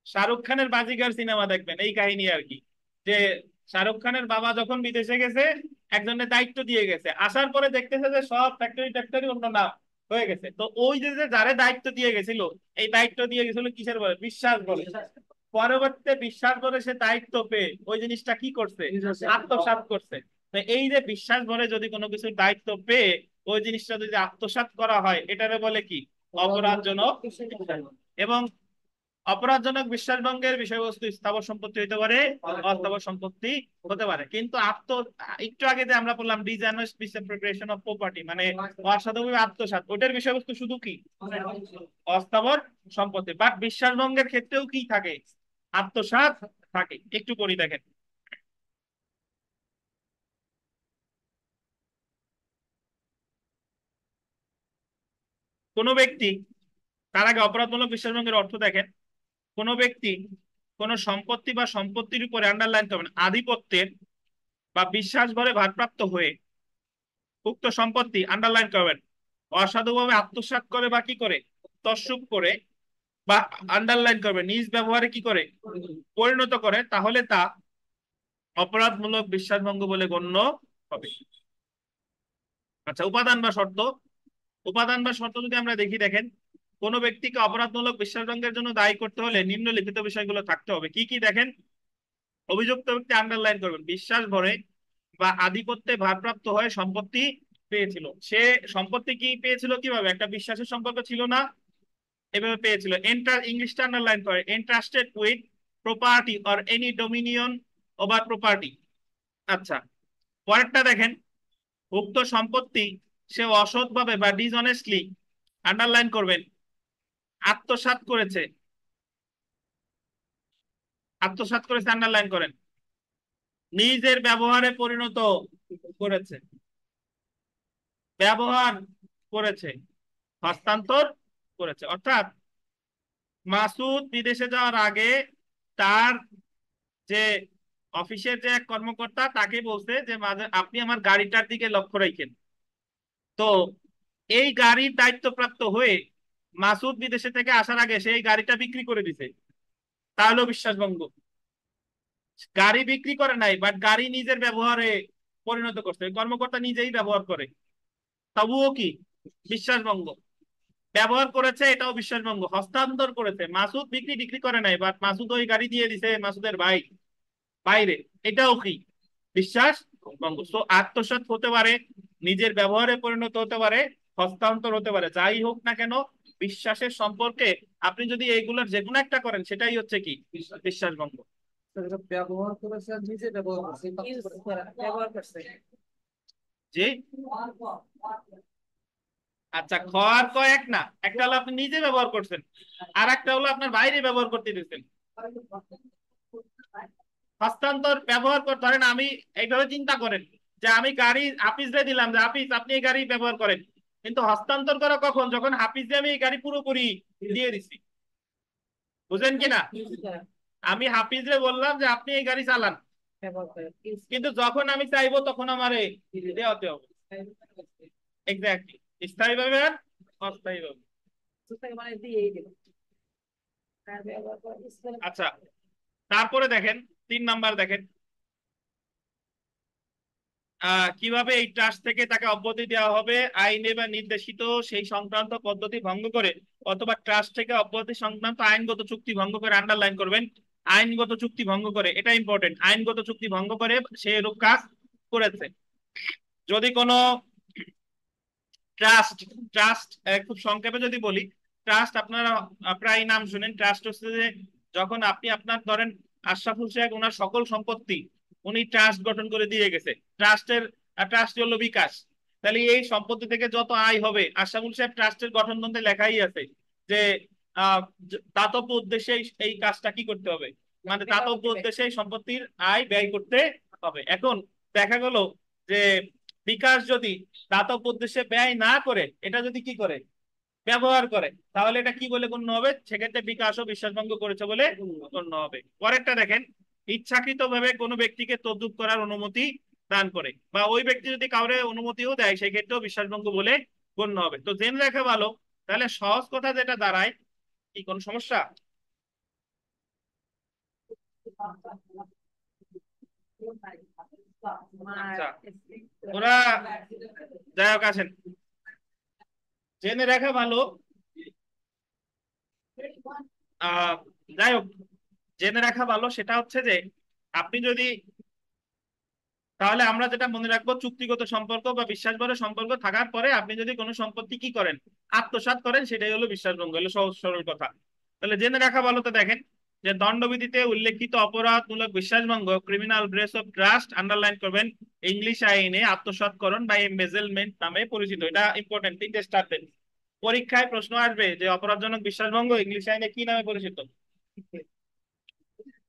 শাহরুখ খানের বাজিগার সিনেমা দেখবেন এই কাহিনী আর কি, যে শাহরুখ খানের বাবা যখন বিদেশে গেছে একজনের দায়িত্ব দিয়ে গেছে, আসার পরে দেখতেছে যে সব ফ্যাক্টরি ট্যাক্টরি অন্য নাম হয়ে গেছে। তো ওই যে যে যারে দায়িত্ব দিয়ে গেছিল, এই দায়িত্ব দিয়ে গেছিল কিসের বলে? বিশ্বাস বলে। পরবর্তীতে বিশ্বাস করে সে দায়িত্ব পেয়ে ওই জিনিসটা কি করছে? আত্মসাৎ করছে। তো এই যে বিশ্বাস ভরে যদি কোনো কিছুর দায়িত্ব পেয়ে ওই জিনিসটা যদি আত্মসাৎ করা হয়, এটারে বলে কি? অপরাধজনক। এবং অপরাধজনক বিশ্বাসভঙ্গের বিষয়বস্তু স্থাবর সম্পত্তি হতে পারে, অস্থাবর সম্পত্তি হতে পারে। কিন্তু একটু আগে যে আমরা বললাম ডিসঅনেস্ট মিসঅ্যাপ্রোপ্রিয়েশন অফ প্রপার্টি, মানে অসাধুভাবে আত্মসাৎ, ওটার বিষয়বস্তু শুধু কি? অস্থাবর সম্পত্তি। বাট বিশ্বাসভঙ্গের ক্ষেত্রেও কি থাকে? আত্মসাৎ থাকে। একটু পড়ি দেখেন। কোন ব্যক্তি, তার আগে অপরাধমূলক বিশ্বাসভঙ্গের অর্থ দেখেন, কোন ব্যক্তি কোন সম্পত্তি বা সম্পত্তির উপরে, আন্ডারলাইন করবেন, আধিপত্যের বা বিশ্বাস ভরে ভারপ্রাপ্ত হয়ে উক্ত সম্পত্তি, আন্ডারলাইন করবেন, অসাধুভাবে আত্মসাৎ করে বা কি করে? তসরূপ করে, বা আন্ডারলাইন করবে নিজ ব্যবহারে কি করে? পরিণত করে, তাহলে তা অপরাধমূলক বিশ্বাসভঙ্গ বলে গণ্য হবে। আচ্ছা, উপাদান বা শর্ত। উপাদান বা শর্ত যদি আমরা দেখি, দেখেন কোন ব্যক্তিকে অপরাধমূলক বিশ্বাসভঙ্গের জন্য দায়ী করতে হলে নিম্নলিখিত বিষয়গুলো থাকতে হবে। কি কি দেখেন? অভিযুক্ত ব্যক্তি, আন্ডারলাইন করবেন, বিশ্বাস ভরে বা আধিপত্যে ভারপ্রাপ্ত হয়ে সম্পত্তি পেয়েছিল। সে সম্পত্তি কি পেয়েছিল? কিভাবে? একটা বিশ্বাসের সম্পর্ক ছিল না, এভাবে পেয়েছিল। ইংলিশটা আন্ডারলাইন করে, entrusted with property or any Dominion over property. আচ্ছা, পরেরটা দেখেন, উক্ত সম্পত্তি সে অসৎভাবে বা ডিসঅনেস্টলি, আন্ডারলাইন করবেন, আত্মসাৎ করেছে। আত্মসাৎ করেছে, আন্ডারলাইন করেন, নিজের ব্যবহারে পরিণত করেছে, ব্যবহার করেছে, হস্তান্তর করেছে। অর্থাৎ মাসুদ বিদেশে যাওয়ার আগে তার যে অফিসের যে এক কর্মকর্তা তাকে বলছে যে আপনি আমার গাড়িটার দিকে লক্ষ্য রাখেন। তো এই গাড়ির দায়িত্বপ্রাপ্ত হয়ে মাসুদ বিদেশে থেকে আসার আগে সেই গাড়িটা বিক্রি করে দিছে, তাহলেও বিশ্বাসভঙ্গ। গাড়ি বিক্রি করে নাই, বাট গাড়ি নিজের ব্যবহারে পরিণত করছে, ওই কর্মকর্তা নিজেই ব্যবহার করে, তবুও কি? বিশ্বাসভঙ্গ। ব্যবহার করেছে, এটাও বিশ্বাসভঙ্গ। হস্তান্তর করেছে, মাসুদ বিক্রি টিক্রি করে নাই, বাট মাসুদ ওই গাড়ি দিয়ে দিছে মাসুদের ভাই বাইরে, এটাও কি? বিশ্বাস ভঙ্গ। তো আত্মসাৎ হতে পারে, নিজের ব্যবহারে পরিণত হতে পারে, হস্তান্তর হতে পারে, যাই হোক না কেন বিশ্বাসের সম্পর্কে আপনি যদি এইগুলোর যে কোনো একটা করেন সেটাই হচ্ছে কি? বিশ্বাস ভঙ্গ। ব্যবহার করেছে আর নিজে ব্যবহার করছে, ব্যবহার করছে। জি। আচ্ছা, খর ক এক না, একটা হলো আপনি নিজে ব্যবহার করছেন, আর একটা হলো আপনার বাইরে ব্যবহার করতে দিচ্ছেন। হস্তান্তর ব্যবহার করে, ধরেন আমি এইভাবে চিন্তা করেন যে আমি গাড়ি হাফিজরে দিলাম যে হাফিজ আপনি এই গাড়ি ব্যবহার করেন, কিন্তু হস্তান্তর করা কখন? যখন হাফিজরে আমি এই গাড়ি পুরোপুরি দিয়ে দিছি। বুঝেন কিনা? আমি হাফিজরে বললাম যে আপনি এই গাড়ি চালান, কিন্তু যখন আমি চাইবো তখন আমারে দেওয়াতে হবে। এক্স্যাক্টলি, স্থায়ী ভাবে আর অস্থায়ী ভাবে। আচ্ছা, তারপরে দেখেন 3 নাম্বার দেখেন, কিভাবে এই ট্রাস্ট থেকে তাকে অব্যাহতি দেওয়া হবে আইনে বা নির্দেশিত সেই সংক্রান্ত পদ্ধতি ভঙ্গ করে অথবা ট্রাস্ট থেকে অব্যাহতি সংক্রান্ত আইনগত চুক্তি ভঙ্গ করে, আন্ডারলাইন করবেন, আইনগত চুক্তি ভঙ্গ করে, এটা ইম্পর্টেন্ট, আইনগত চুক্তি ভঙ্গ করে সে এরূপ কাজ করেছে। যদি কোনো ট্রাস্ট, ট্রাস্ট খুব সংক্ষেপে যদি বলি, ট্রাস্ট আপনারা প্রায় নাম শুনেন। ট্রাস্ট হচ্ছে যে যখন আপনি আপনার ধরেন আশরাফুল সাহেব ওনার সকল সম্পত্তি উনি ট্রাস্ট গঠন করে দিয়ে গেছে, ট্রাস্টের ট্রাস্ট হলো বিকাশ, তাহলে এই সম্পত্তি থেকে যত আয় হবে, আশরাফুল সাহেব ট্রাস্টের গঠনতন্ত্রে লেখাই আছে যে আহ দাতব্য উদ্দেশ্যে এই কাজটা কি করতে হবে, মানে দাতব্য উদ্দেশ্যে এই সম্পত্তির আয় ব্যয় করতে হবে। এখন দেখা গেল যে বিকাশ যদি দাতব্য উদ্দেশ্যে ব্যয় না করে এটা যদি কি করে ব্যবহার করে, তাহলে এটা কি বলে গণ্য হবে? সেক্ষেত্রে বিকাশও বিশ্বাসভঙ্গ করেছে বলে গণ্য হবে। পরেরটা দেখেন, ইচ্ছাকৃতভাবে কোনো ব্যক্তিকে তদ্রুপ করার অনুমতি দান করে, বা ওই ব্যক্তি যদি কাউরে অনুমতিও দেয় সেই ক্ষেত্রেও বিশ্বাসভঙ্গ বলে গণ্য হবে। তো জেনে রাখা ভালো। তাহলে সহজ কথা যেটা দাঁড়ায়, কি কোন সমস্যা? আচ্ছা, ওরা যাই হোক আসেন, জেনে রাখা ভালো। আহ যাই হোক, জেনে রাখা ভালো সেটা হচ্ছে যে আপনি যদি, তাহলে আমরা যেটা মনে রাখবো, চুক্তিগত সম্পর্ক বা বিশ্বাসভরে সম্পর্ক থাকার পরে আপনি যদি কোনো সম্পত্তি কি করেন, আত্মসাৎ করেন, সেটাই হলো বিশ্বাসভঙ্গ, হলো সহজ সরল কথা। তাহলে জেনে রাখা ভালো। তো দেখেন যে দণ্ডবিধিতে উল্লেখিত অপরাধমূলক বিশ্বাসভঙ্গ, criminal breach of trust, underline করবেন, ইংলিশ আইনে আত্মসাৎকরণ বা এমবেজেলমেন্ট নামে পরিচিত। এটা ইম্পর্টেন্ট, তিনটে স্টারটেন্স। পরীক্ষায় প্রশ্ন আসবে যে অপরাধজনক বিশ্বাসভঙ্গ ইংলিশ আইনে কি নামে পরিচিত?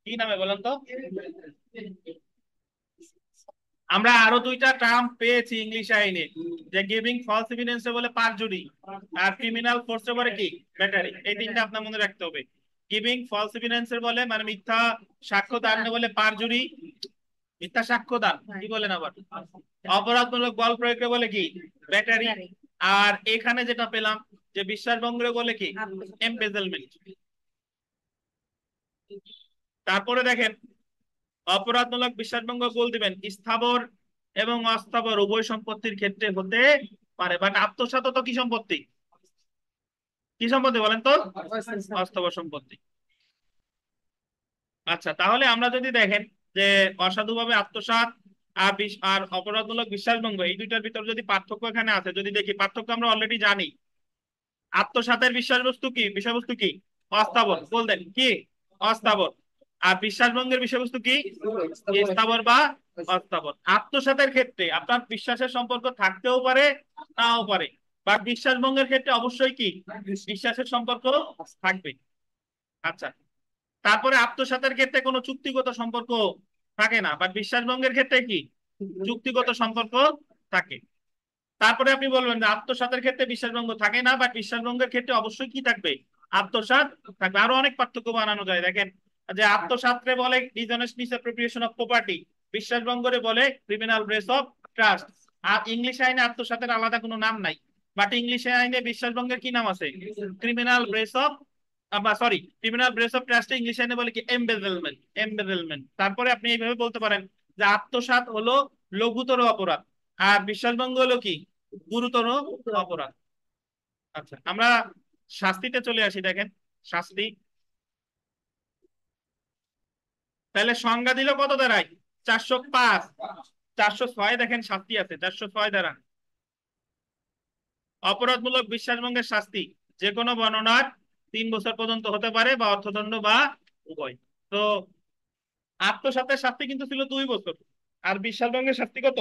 কি নামে বলেন তো? আমরা আরো দুইটা টার্ম পেয়েছি ইংলিশ আইনে, যে গিভিং ফলস এভিডেন্স বলে পারজুরি, আর ক্রিমিনাল ফোর্স বলে কি ব্যাটারি। এই তিনটা আপনার মনে রাখতে হবে। গিভিং ফলস এভিডেন্স বলে মানে মিথ্যা সাক্ষ্য দান বলে পারজুরি, মিথ্যা সাক্ষ্য দান কি বলেন আবার, অপরাধমূলক বল প্রয়োগকে বলে কি ব্যাটারি। আর এখানে যেটা পেলাম যে বিশ্বাসভঙ্গ বলে কি এমবেজেলমেন্ট। তারপরে দেখেন, অপরাধমূলক বিশ্বাসভঙ্গ গোল দিবেন স্থাবর এবং অস্থাবর উভয় সম্পত্তির ক্ষেত্রে হতে পারে, বাট আত্মসাৎ তো কি সম্পত্তি, কি সম্পত্তি বলেন তো? অস্থাবর সম্পত্তি। আচ্ছা, তাহলে আমরা যদি দেখেন যে অসাধুভাবে আত্মসাৎ আর আর অপরাধমূলক বিশ্বাসভঙ্গ, এই দুইটার ভিতর যদি পার্থক্য এখানে আছে, যদি দেখি পার্থক্য আমরা অলরেডি জানি। আত্মসাতের বিষয়বস্তু কি, বিষয়বস্তু কি অস্থাবর, বলতেন কি অস্থাবর। আর বিশ্বাসভঙ্গের বিষয়বস্তু কি স্থাবর বা অস্থাবর। আত্মসাতের ক্ষেত্রে আপনার বিশ্বাসের সম্পর্ক থাকতেও পারে নাও পারে, বা বিশ্বাসভঙ্গের ক্ষেত্রে অবশ্যই কি বিশ্বাসের সম্পর্ক থাকবে। আচ্ছা, তারপরে আত্মসাতের ক্ষেত্রে কোনো চুক্তিগত সম্পর্ক থাকে না, বাট বিশ্বাসভঙ্গের ক্ষেত্রে কি চুক্তিগত সম্পর্ক থাকে। তারপরে আপনি বলবেন যে আত্মসাতের ক্ষেত্রে বিশ্বাসভঙ্গ থাকে না, বাট বিশ্বাসভঙ্গের ক্ষেত্রে অবশ্যই কি থাকবে আত্মসাৎ থাকবে। আরো অনেক পার্থক্য বানানো যায়, দেখেন যে আত্মসাৎরে বলে ডিসঅনেস্ট মিসঅ্যাপ্রোপ্রিয়েশন অফ প্রপার্টি, বিশ্বাসভঙ্গরে বলে ক্রিমিনাল ব্রেচ অফ ট্রাস্ট। আর ইংলিশ আইনে আত্মসাতের আলাদা কোনো নাম নাই, বাট ইংলিশ আইনে বিশ্বাসভঙ্গের কি নাম আছে, ক্রিমিনাল ব্রেচ অফ, বা sorry criminal breach of trust English আইনে বলে কি এমবেজেলমেন্ট, এমবেজেলমেন্ট। তারপরে আপনি এইভাবে বলতে পারেন যে আত্মসাৎ হলো লঘুতর অপরাধ, আর বিশ্বাসভঙ্গ হলো কি গুরুতর অপরাধ। আচ্ছা, আমরা শাস্তিতে চলে আসি। দেখেন শাস্তি, তাহলে সংজ্ঞা দিল কত দাঁড়ায় 405, 406 দেখেন শাস্তি আছে 406 দ্বারা। অপরাধমূলক বিশ্বাসভঙ্গের শাস্তি যে কোনো বর্ণনার 3 বছর পর্যন্ত হতে পারে, বা অর্থদণ্ড বা উভয়। তো আত্মসাতের শাস্তি কিন্তু ছিল 2 বছর, আর বিশ্বাসভঙ্গের শাস্তি কত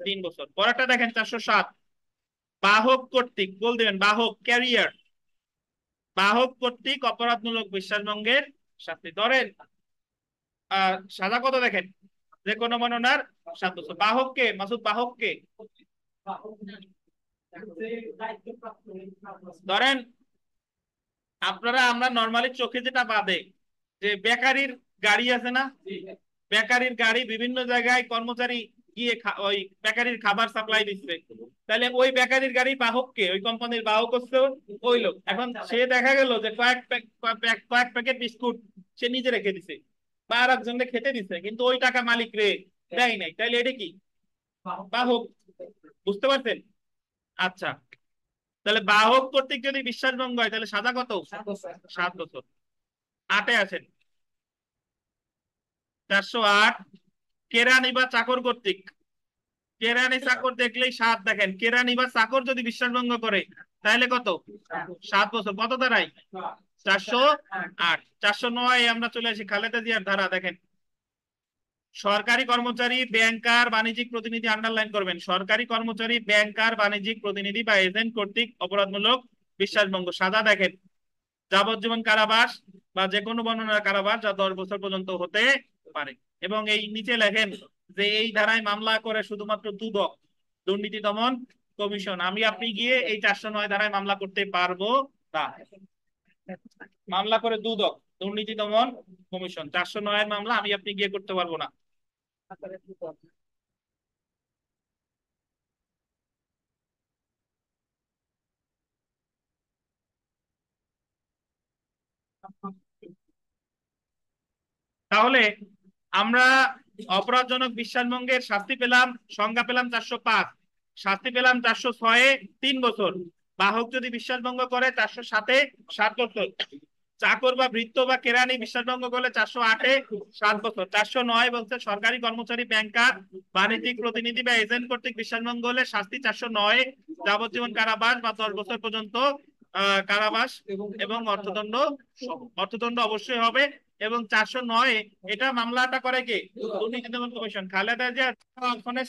3 বছর। পরেরটা দেখেন 407, বাহক কর্তৃক বল দিবেন, বাহক ক্যারিয়ার, বাহক কর্তৃক অপরাধমূলক বিশ্বাসভঙ্গের শাস্তি। ধরেন সাজা কত দেখেন, যে কোনো বর্ণনার 7 বছর। বাহককে মাসুদ, বাহককে ধরেন আমরা নর্মালি চোখে যেটা বাদে, যে বেকারির গাড়ি আছে না, বেকারির গাড়ি বিভিন্ন জায়গায় কর্মচারী গিয়ে ওই বেকারির খাবার সাপ্লাই দিচ্ছে, তাহলে ওই বেকারির গাড়ি বাহককে, ওই কোম্পানির বাহক হচ্ছে ওই লোক। এখন সে দেখা গেল যে কয়েক প্যাকেট বিস্কুট সে নিজে রেখে দিছে, বা আর একজনকে খেতে দিছে, কিন্তু ওই টাকা মালিক রে দেয় নাই, তাইলে এটা কি বাহক। বুঝতে পারছেন? আচ্ছা, তাহলে বাহক কর্তৃক যদি বিশ্বাসভঙ্গ হয় তাহলে সাজা কত 7 বছর। 8-এ আছেন, 408 কেরানি বা চাকর কর্তৃক। কেরানি চাকর দেখলেই 7 দেখেন, কেরানি বা চাকর যদি বিশ্বাসভঙ্গ করে তাহলে কত? 7 বছর। কত দাঁড়ায়? 408। 409 আমরা চলে আসি খালেদা জিয়ার ধারা দেখেন, সরকারি কর্মচারী, ব্যাংকার, বাণিজ্যিক প্রতিনিধি, আন্ডারলাইন করবেন, সরকারি কর্মচারী, ব্যাংকার, বাণিজ্যিক প্রতিনিধি বা এজেন্ট কর্তৃক অপরাধমূলক বিশ্বাসভঙ্গ, সাজা দেখেন যাবজ্জীবন কারাবাস বা যে কোনো বর্ণনার কারাবাস যা 10 বছর পর্যন্ত হতে পারে। এবং এই নিচে লেখেন যে এই ধারায় মামলা করে শুধুমাত্র দুদক, দুর্নীতি দমন কমিশন। আমি আপনি গিয়ে এই 409 ধারায় মামলা করতে পারবো না। মামলা করে দুদক, দুর্নীতি দমন কমিশন। 409 এর মামলা আমি আপনি গিয়ে করতে পারবো না। তাহলে আমরা অপরাধজনক বিশ্বাসভঙ্গের শাস্তি পেলাম, সংজ্ঞা পেলাম 405, শাস্তি পেলাম 406-এ 3 বছর, বাহক যদি বিশ্বাসভঙ্গ করে 407-এ 7 বছর, চাকর বা ভৃত্য বা কেরানি বিশ্বাসভঙ্গ করলে 408-এ 7 বছর। 409 বলছে সরকারি কর্মচারী, ব্যাংকার, বাণিজ্যিক প্রতিনিধি বা এজেন্ট কর্তৃক বিশ্বাসভঙ্গ হলে শাস্তি 409 যাবজ্জীবন কারাবাস বা 10 বছর পর্যন্ত কারাবাস এবং অর্থদণ্ড। অর্থদণ্ড অবশ্যই হবে। এবং 409 এটা মামলাটা করে কে? দুর্নীতি দমন কমিশন। খালেদা জিয়া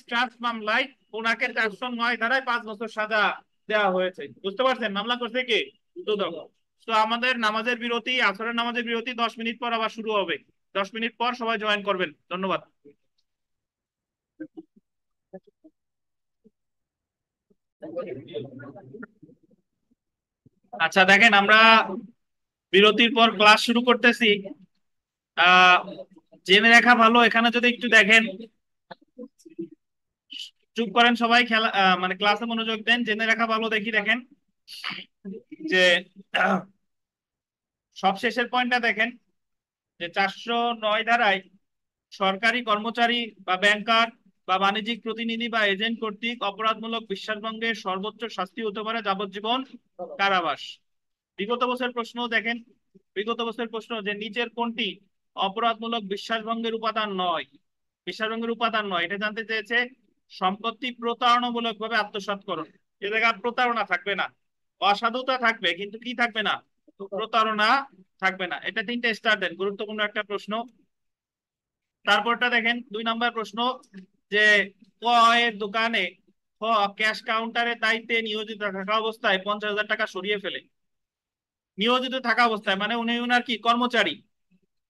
ট্রাস্ট মামলায় ওনাকে 409 ধারায় 5 বছর সাজা দেওয়া হয়েছে। বুঝতে পারছেন? মামলা করছে কে? দুদক। তো আমাদের নামাজের বিরতি, আসরের নামাজের বিরতি 10 মিনিট পর আবার শুরু হবে। 10 মিনিট পর সবাই জয়েন করবেন। ধন্যবাদ। আচ্ছা দেখেন, আমরা বিরতির পর ক্লাস শুরু করতেছি। আহ জেনে রাখা ভালো, এখানে যদি একটু দেখেন, চুপ করেন সবাই, খেলা মানে ক্লাসে মনোযোগ দেন। জেনে রাখা ভালো, দেখি দেখেন যে সব শেষের পয়েন্টটা দেখেন যে 409 ধারায় সরকারি কর্মচারী বা ব্যাংকার বা বাণিজ্যিক প্রতিনিধি বা এজেন্ট কর্তৃক অপরাধমূলক বিশ্বাসভঙ্গের সর্বোচ্চ শাস্তি হতে পারে যাবজ্জীবন কারাবাস। বিগত বছর প্রশ্ন দেখেন, বিগত বছর প্রশ্ন যে নিচের কোনটি অপরাধমূলক বিশ্বাসভঙ্গের উপাদান নয়? বিশ্বাসভঙ্গের উপাদান নয়, এটা জানতে চেয়েছে। সম্পত্তি প্রতারণামূলক ভাবে আত্মসাৎকরণ, এ জায়গায় প্রতারণা থাকবে না, অসাধুতা থাকবে কিন্তু কি থাকবে না? প্রতারণা থাকবে না। এটা 3টে স্টার দেন, গুরুত্বপূর্ণ একটা প্রশ্ন। তারপরটা দেখেন 2 নম্বর প্রশ্ন যে ক এর দোকানে ক ক্যাশ কাউন্টারে দায়িত্বে নিয়োজিত থাকা অবস্থায় 50,000 টাকা সরিয়ে ফেলে। নিয়োজিত থাকা অবস্থায় মানে উনি উনার কি কর্মচারী,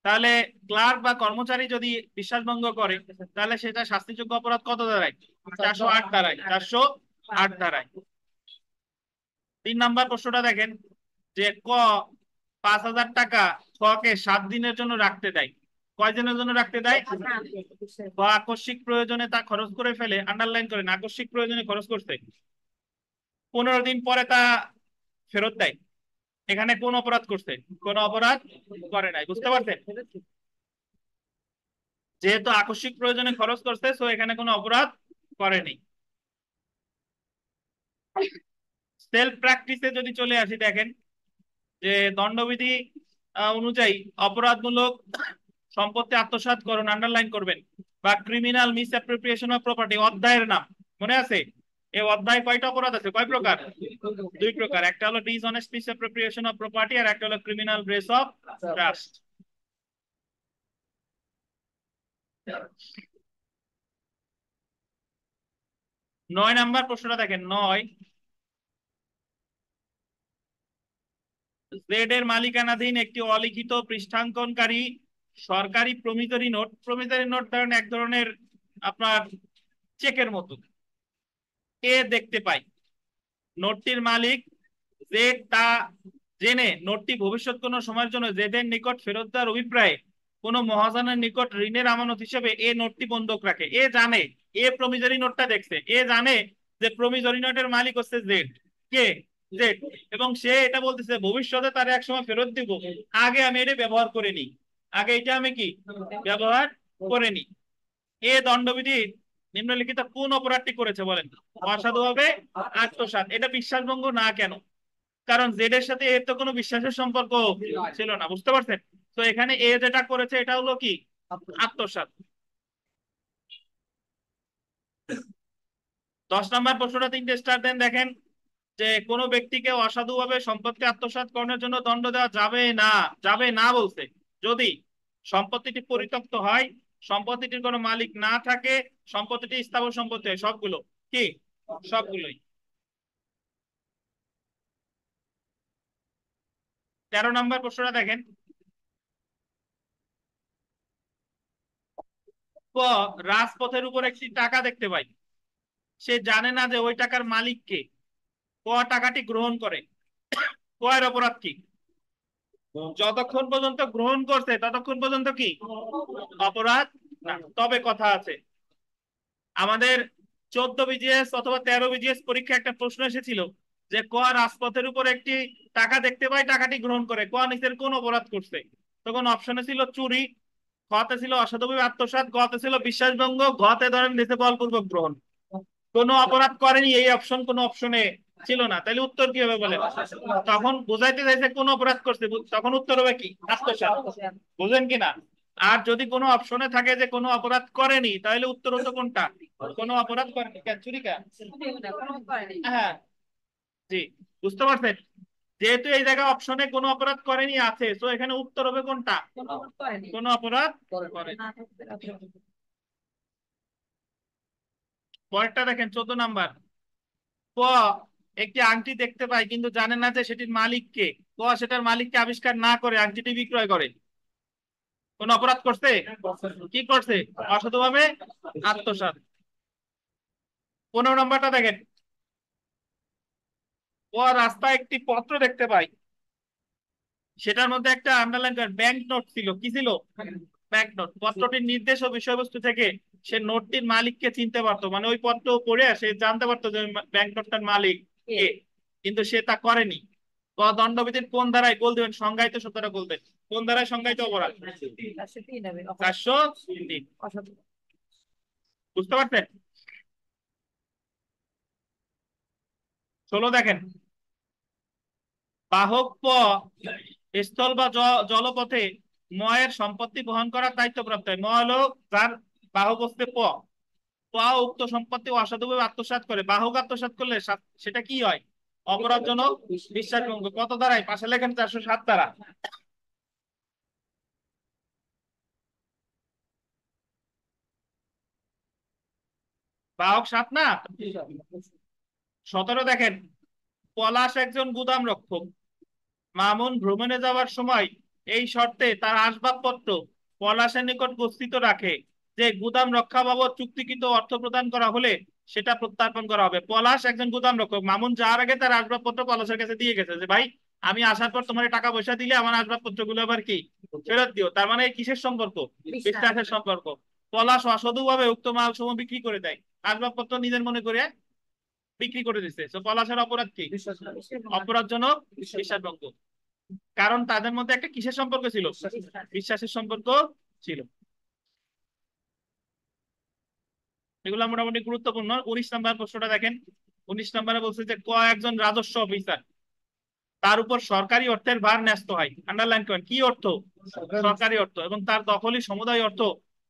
তাহলে ক্লার্ক বা কর্মচারী যদি বিশ্বাসভঙ্গ করে তাহলে সেটা শাস্তিযোগ্য অপরাধ কত দাঁড়ায়? 408 দাঁড়ায়। 408 দাঁড়ায়। 3 নম্বর প্রশ্নটা দেখেন যে ক 5,000 টাকা ক কে 7 দিনের জন্য রাখতে দেয়। কয় দিনের জন্য রাখতে দেয়? বা আকস্মিক প্রয়োজনে তা খরচ করে ফেলে, আন্ডারলাইন করেন, আকস্মিক প্রয়োজনে খরচ করতে। 15 দিন পরে তা ফেরত দেয়। এখানে কোন অপরাধ করছে? কোন অপরাধ করে নাই। বুঝতে পারছেন? যেহেতু আকস্মিক প্রয়োজনে খরচ করছে, সো এখানে কোনো অপরাধ করেনি। সেলফ প্র্যাকটিসে যদি চলে আসি, দেখেন যে দণ্ডবিধি অনুযায়ী অপরাধমূলক সম্পত্তি আত্মসাৎ করুন, আন্ডারলাইন করবেন, বা criminal miss appropriation of property অধ্যায়ের নাম মনে আছে? এই অধ্যায় কয়টা অপরাধ আছে? কয় প্রকার? 2 প্রকার। একটা হলো dishonest misappropriation of property আর একটা হলো criminal breach of trust. 9 number প্রশ্নটা দেখেন। 9, জেড এর মালিকানাধীন একটি অলিখিত পৃষ্ঠাঙ্কনকারী সরকারি প্রমিসরি নোট, প্রমিসরি নোট ধরেন এক ধরনের আপনার চেকের মতো, এ দেখতে পাই। নোটটির মালিক জেড তা জেনে নোটটি ভবিষ্যৎ কোনো সময়ের জন্য জেডের নিকট ফেরত দেওয়ার অভিপ্রায়ে কোন মহাজনের নিকট ঋণের আমানত হিসেবে এ নোটটি বন্ধক রাখে। এ জানে, এ প্রমিসরি নোটটা দেখছে, এ জানে যে প্রমিসরি নোটের মালিক হচ্ছে জেড। কে? জেড। এবং সে এটা বলতেছে ভবিষ্যতে তার এক সময় ফেরত দিব, আগে আমি এটা ব্যবহার করে নিই, আগে এটা আমি কি ব্যবহার করে নিই। এ দণ্ডবিধি নিম্নলিখিত কোন অপরাধটি করেছে বলেন? অসাধুভাবে আত্মসাৎ। এটা বিশ্বাসভঙ্গ না কেন? কারণ জেড এর সাথে এর তো কোনো বিশ্বাসের সম্পর্ক ছিল না। বুঝতে পারছেন? তো এখানে এ যেটা করেছে এটা হলো কি আত্মসাৎ। 10 নম্বর প্রশ্নটা 3টে স্টার দেন, দেখেন যে কোনো ব্যক্তিকে অসাধুভাবে সম্পত্তি আত্মসাৎ করার জন্য দণ্ড দেওয়া যাবে না, যাবে না বলছে যদি সম্পত্তিটি পরিত্যক্ত হয়, সম্পত্তিটির কোনো মালিক না থাকে, সম্পত্তিটি স্থাবর সম্পত্তি হয়, সবগুলো কি, সবগুলোই। 13 নম্বর প্রশ্নটা দেখেন, ক রাজপথের উপর একটি টাকা দেখতে পাই, সে জানে না যে ওই টাকার মালিক কে, ক টাকাটি গ্রহণ করে, কয়ের অপরাধ কি? যতক্ষণ পর্যন্ত গ্রহণ করছে ততক্ষণ পর্যন্ত কি অপরাধ না। তবে কথা আছে, আমাদের 14 বিজিএস অথবা 13 বিজিএস পরীক্ষা একটা প্রশ্ন এসেছিল যে ক রাজপথের উপর একটি টাকা দেখতে পাই, টাকাটি গ্রহণ করে, ক নিচের কোন অপরাধ করছে? তখন অপশনে ছিল চুরি, খতে ছিল অসাধুভাবে আত্মসাৎ, গতে ছিল বিশ্বাসভঙ্গ, ঘতে ধরেন নিচে বলপূর্বক গ্রহণ। কোনো অপরাধ করেনি এই অপশন কোন অপশনে ছিল না, তাহলে উত্তর কি হবে বলেন? তখন বুঝাইতে চাইছে কোন অপরাধ করছে, তখন উত্তর হবে কি আত্মসাৎ। বুঝেন কিনা? আর যদি কোনো অপশনে থাকে যে কোনো অপরাধ করেনি, তাহলে উত্তর হতো কোনটা, কোনো অপরাধ করেনি, কেন চুরি কেন? হ্যাঁ, জি, বুঝতে পারছেন? যেহেতু এই জায়গায় অপশনে কোনো অপরাধ করেনি আছে, তো এখানে উত্তর হবে কোনটা, কোনো অপরাধ করেনি। পরেরটা দেখেন 14 নাম্বার, ক একটি আংটি দেখতে পায় কিন্তু জানে না যে সেটির মালিক কে, ক সেটার মালিককে আবিষ্কার না করে আংটিটি বিক্রয় করে, কোন অপরাধ করছে? কি করছে? অসাধুভাবে আত্মসাৎ। 15 নম্বরটা দেখেন, ক রাস্তায় একটি পত্র দেখতে পাই, সেটার মধ্যে একটা আন্ডারলাইন ব্যাংক নোট ছিল, কি ছিল? Bank note. পত্রটির নির্দেশ ও বিষয়বস্তু থেকে সে নোটটির মালিককে চিনতে পারতো, মানে ওই পত্র পড়ে সে জানতে পারতো যে ব্যাংক নোটটার মালিক কে, কিন্তু সে তা করেনি। ক দণ্ডবিধির কোন ধারায় গোল দিবেন, সংজ্ঞায়িত শব্দটা বলবেন, কোন ধারায় সংজ্ঞায়িত অপরাধ? 403। বুঝতে পারছেন? 16 দেখেন, বাহক প স্থল বা জলপথে ময়ের সম্পত্তি বহন করার দায়িত্বপ্রাপ্ত হয়। ম হলো যার বাহক হচ্ছে প, প উক্ত সম্পত্তি অসাধুভাবে আত্মসাৎ করে, বাহক আত্মসাৎ করলে সেটা কি হয়, অপরাধজনক বিশ্বাসভঙ্গ। কত ধারায়? পাশে লেখেন 407 ধারা। বাহক 7 না? 17 দেখেন, পলাশ একজন গুদাম রক্ষক, মামুন ভ্রমণে যাওয়ার সময় এই শর্তে তার আসবাবপত্র পলাশের নিকট গচ্ছিত রাখে যে গুদাম রক্ষা বাবদ চুক্তিকৃত অর্থ প্রদান করা হলে সেটা প্রত্যার্পণ করা হবে। পলাশ একজন গুদাম রক্ষক, মামুন যাওয়ার আগে তার আসবাবপত্র পলাশের কাছে দিয়ে গেছে যে ভাই আমি আসার পর তোমার টাকা পয়সা দিলে আমার আসবাবপত্র গুলো আবার কি ফেরত দিও। তার মানে কিসের সম্পর্ক? বিশ্বাসের সম্পর্ক। পলাশ অসাধুভাবে উক্ত মাল সমূহ বিক্রি করে দেয়, আসবাবপত্র নিজের মনে করে বিক্রি করে দিচ্ছে, তো পলাশের অপরাধ কি? অপরাধজনক বিশ্বাসভঙ্গ। কারণ তাদের মধ্যে একটা কিসের সম্পর্ক ছিল? বিশ্বাসের সম্পর্ক ছিল। এগুলো মোটামুটি গুরুত্বপূর্ণ। 19 নাম্বার প্রশ্নটা দেখেন, 19 নম্বরে বলছে যে ক একজন রাজস্ব অফিসার, তার উপর সরকারি অর্থের ভার ন্যস্ত হয়, আন্ডারলাইন করেন কি অর্থ? সরকারি অর্থ, এবং তার দখলই সমুদায় অর্থ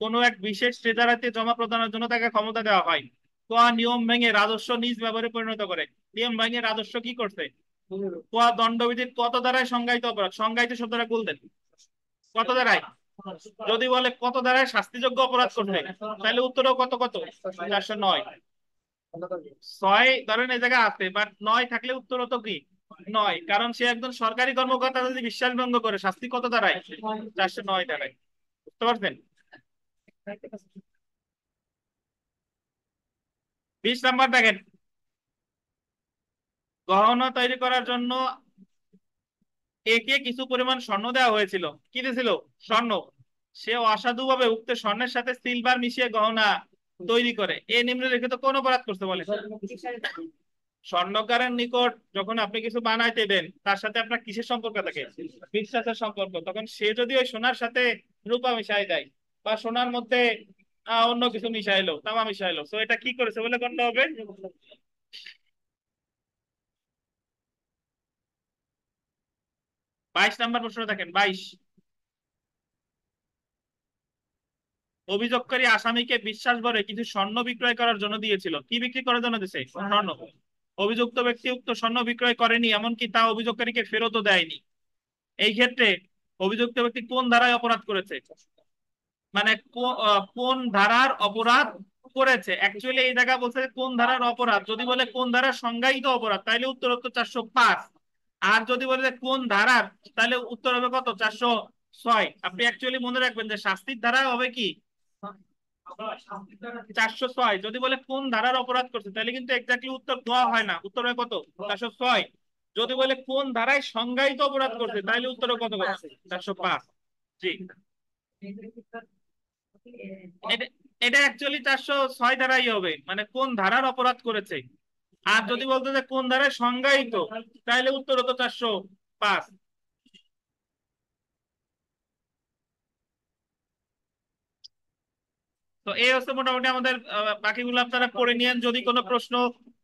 কোন এক বিশেষ ট্রেজারিতে জমা প্রদানের জন্য তাকে ক্ষমতা দেওয়া হয়। ক নিয়ম ভেঙে রাজস্ব নিজ ব্যবহারে পরিণত করে, নিয়ম ভেঙে রাজস্ব কি করছে? ক দণ্ডবিধির কত দ্বারায় সংজ্ঞায়িত অপরাধ, সংজ্ঞায়িত শব্দটা বলতেন, কত দ্বারায়? যদি বলে কত দ্বারায় শাস্তিযোগ্য অপরাধ করছে, তাহলে উত্তরও কত কত? 409। 6 ধরেন এই জায়গায় আছে, বাট 9 থাকলে উত্তর হতো কি 9, কারণ সে একজন সরকারি কর্মকর্তা যদি বিশ্বাস ভঙ্গ করে শাস্তি কত দ্বারায়? 409 দ্বারায়। বুঝতে পারছেন? 20 নাম্বার দেখেন, গহনা তৈরি করার জন্য একে কিছু পরিমাণ স্বর্ণ দেওয়া হয়েছিল, কি দিয়েছিল? স্বর্ণ। সে অসাধুভাবে উক্ত স্বর্ণের সাথে সিলভার মিশিয়ে গহনা তৈরি করে, এ নিম্নলিখিত কোন অপরাধ করতে বলে? স্বর্ণকারের নিকট যখন আপনি কিছু বানাইতে দেন তার সাথে আপনার কিসের সম্পর্ক থাকে? বিশ্বাসের সম্পর্ক। তখন সে যদি ওই সোনার সাথে রূপা মিশাই দেয় বা সোনার মধ্যে অন্য কিছু মিশাইলো, তামা মিশাইলো, তো এটা কি করেছে বলে গণ্য হবে? 22 নাম্বার প্রশ্ন দেখেন, 22, অভিযোগকারী আসামিকে বিশ্বাস ভরে কিছু স্বর্ণ বিক্রয় করার জন্য দিয়েছিল। কি বিক্রি করার জন্য দিয়েছে? স্বর্ণ। অভিযুক্ত ব্যক্তি উক্ত স্বর্ণ বিক্রয় করেনি, এমনকি তা অভিযোগকারীকে ফেরতও দেয়নি। এই ক্ষেত্রে অভিযুক্ত ব্যক্তি কোন ধারায় অপরাধ করেছে? মানে কোন ধারার অপরাধ করেছে? অ্যাকচুয়ালি এই জায়গা বলছে কোন ধারার অপরাধ। যদি বলে কোন ধারার সংজ্ঞায়িত অপরাধ, তাহলে উত্তর হতো 405। আর যদি বলে যে কোন ধারার, তাহলে উত্তর হবে কত? 406। আপনি অ্যাকচুয়ালি মনে রাখবেন যে শাস্তির ধারা হবে কি 406। যদি বলে কোন ধারার অপরাধ করছে, তাহলে কিন্তু এক্স্যাক্টলি উত্তর দেওয়া হয় না, উত্তর হয় কত? 406। যদি বলে কোন ধারায় সংজ্ঞায়িত অপরাধ করছে, তাহলে উত্তর কত? 405। জি, এটা এটা অ্যাকচুয়ালি 406 ধারাই হবে, মানে কোন ধারার অপরাধ করেছে। আর যদি বলতো যে কোন ধারায় সংজ্ঞায়িত, তাহলে উত্তর হতো 405। তো এই হচ্ছে মোটামুটি আমাদের বাকিগুলো আপনারা পড়ে নিয়েন। যদি কোনো প্রশ্ন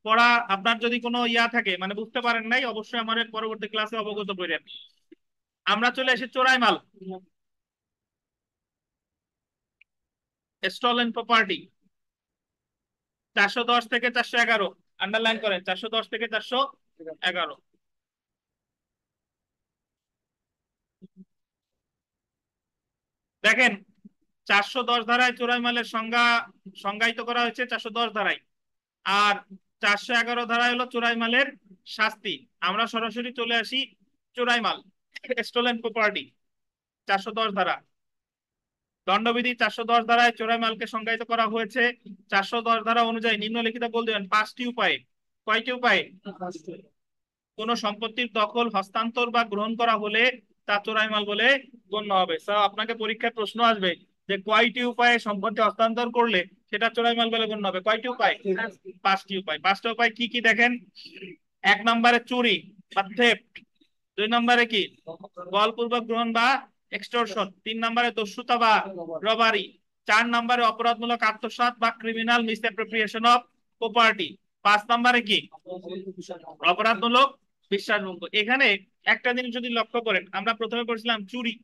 পড়া আপনার যদি কোনো ইয়া থাকে, মানে বুঝতে পারেন নাই, অবশ্যই আমাদের পরবর্তী ক্লাসে অবগত করেন। আমরা চলে এসেছি চোরাই মাল, স্টলেন প্রপার্টি। 410 থেকে 411, আন্ডারলাইন করেন, 410 থেকে 411। দেখেন, 410 ধারায় চোরাই মালের সংজ্ঞা সংজ্ঞায়িত করা হয়েছে 410 ধারায়। আর 411 ধারায় হলো চোরাই মালের শাস্তি। আমরা সরাসরি চলে আসি চোরাই মাল, স্টোলেন প্রপার্টি, 410 ধারা। দণ্ডবিধি 410 ধারায় চোরাই মালকে সংজ্ঞায়িত করা হয়েছে। 410 ধারা অনুযায়ী নিম্নলিখিত বল দেবেন 5টি উপায়ে। কয়টি উপায়ে? কোন সম্পত্তির দখল, হস্তান্তর বা গ্রহণ করা হলে তা চোরাই মাল বলে গণ্য হবে। স্যার, আপনাকে পরীক্ষায় প্রশ্ন আসবে যে কয়টি উপায়ে সম্পত্তি হস্তান্তর করলে সেটা চোরাই মাল বলে গণ্য হবে। কয়টি উপায়? 5টি উপায়। 5টা উপায় কি কি দেখেন। 1 নম্বরে চুরি বা থেফট। 2 নম্বরে কি? বলপূর্বক গ্রহণ বা এক্সটর্শন। 3 নম্বরে দস্যুতা বা রবারি। 4 নম্বরে অপরাধমূলক আত্মসাৎ বা ক্রিমিনাল মিসঅ্যাপ্রোপ্রিয়েশন অফ প্রপার্টি। 5 নম্বরে কি? অপরাধমূলক বিশ্বাসভঙ্গ। এখানে একটা জিনিস যদি লক্ষ্য করেন, আমরা প্রথমে পড়ছিলাম চুরি,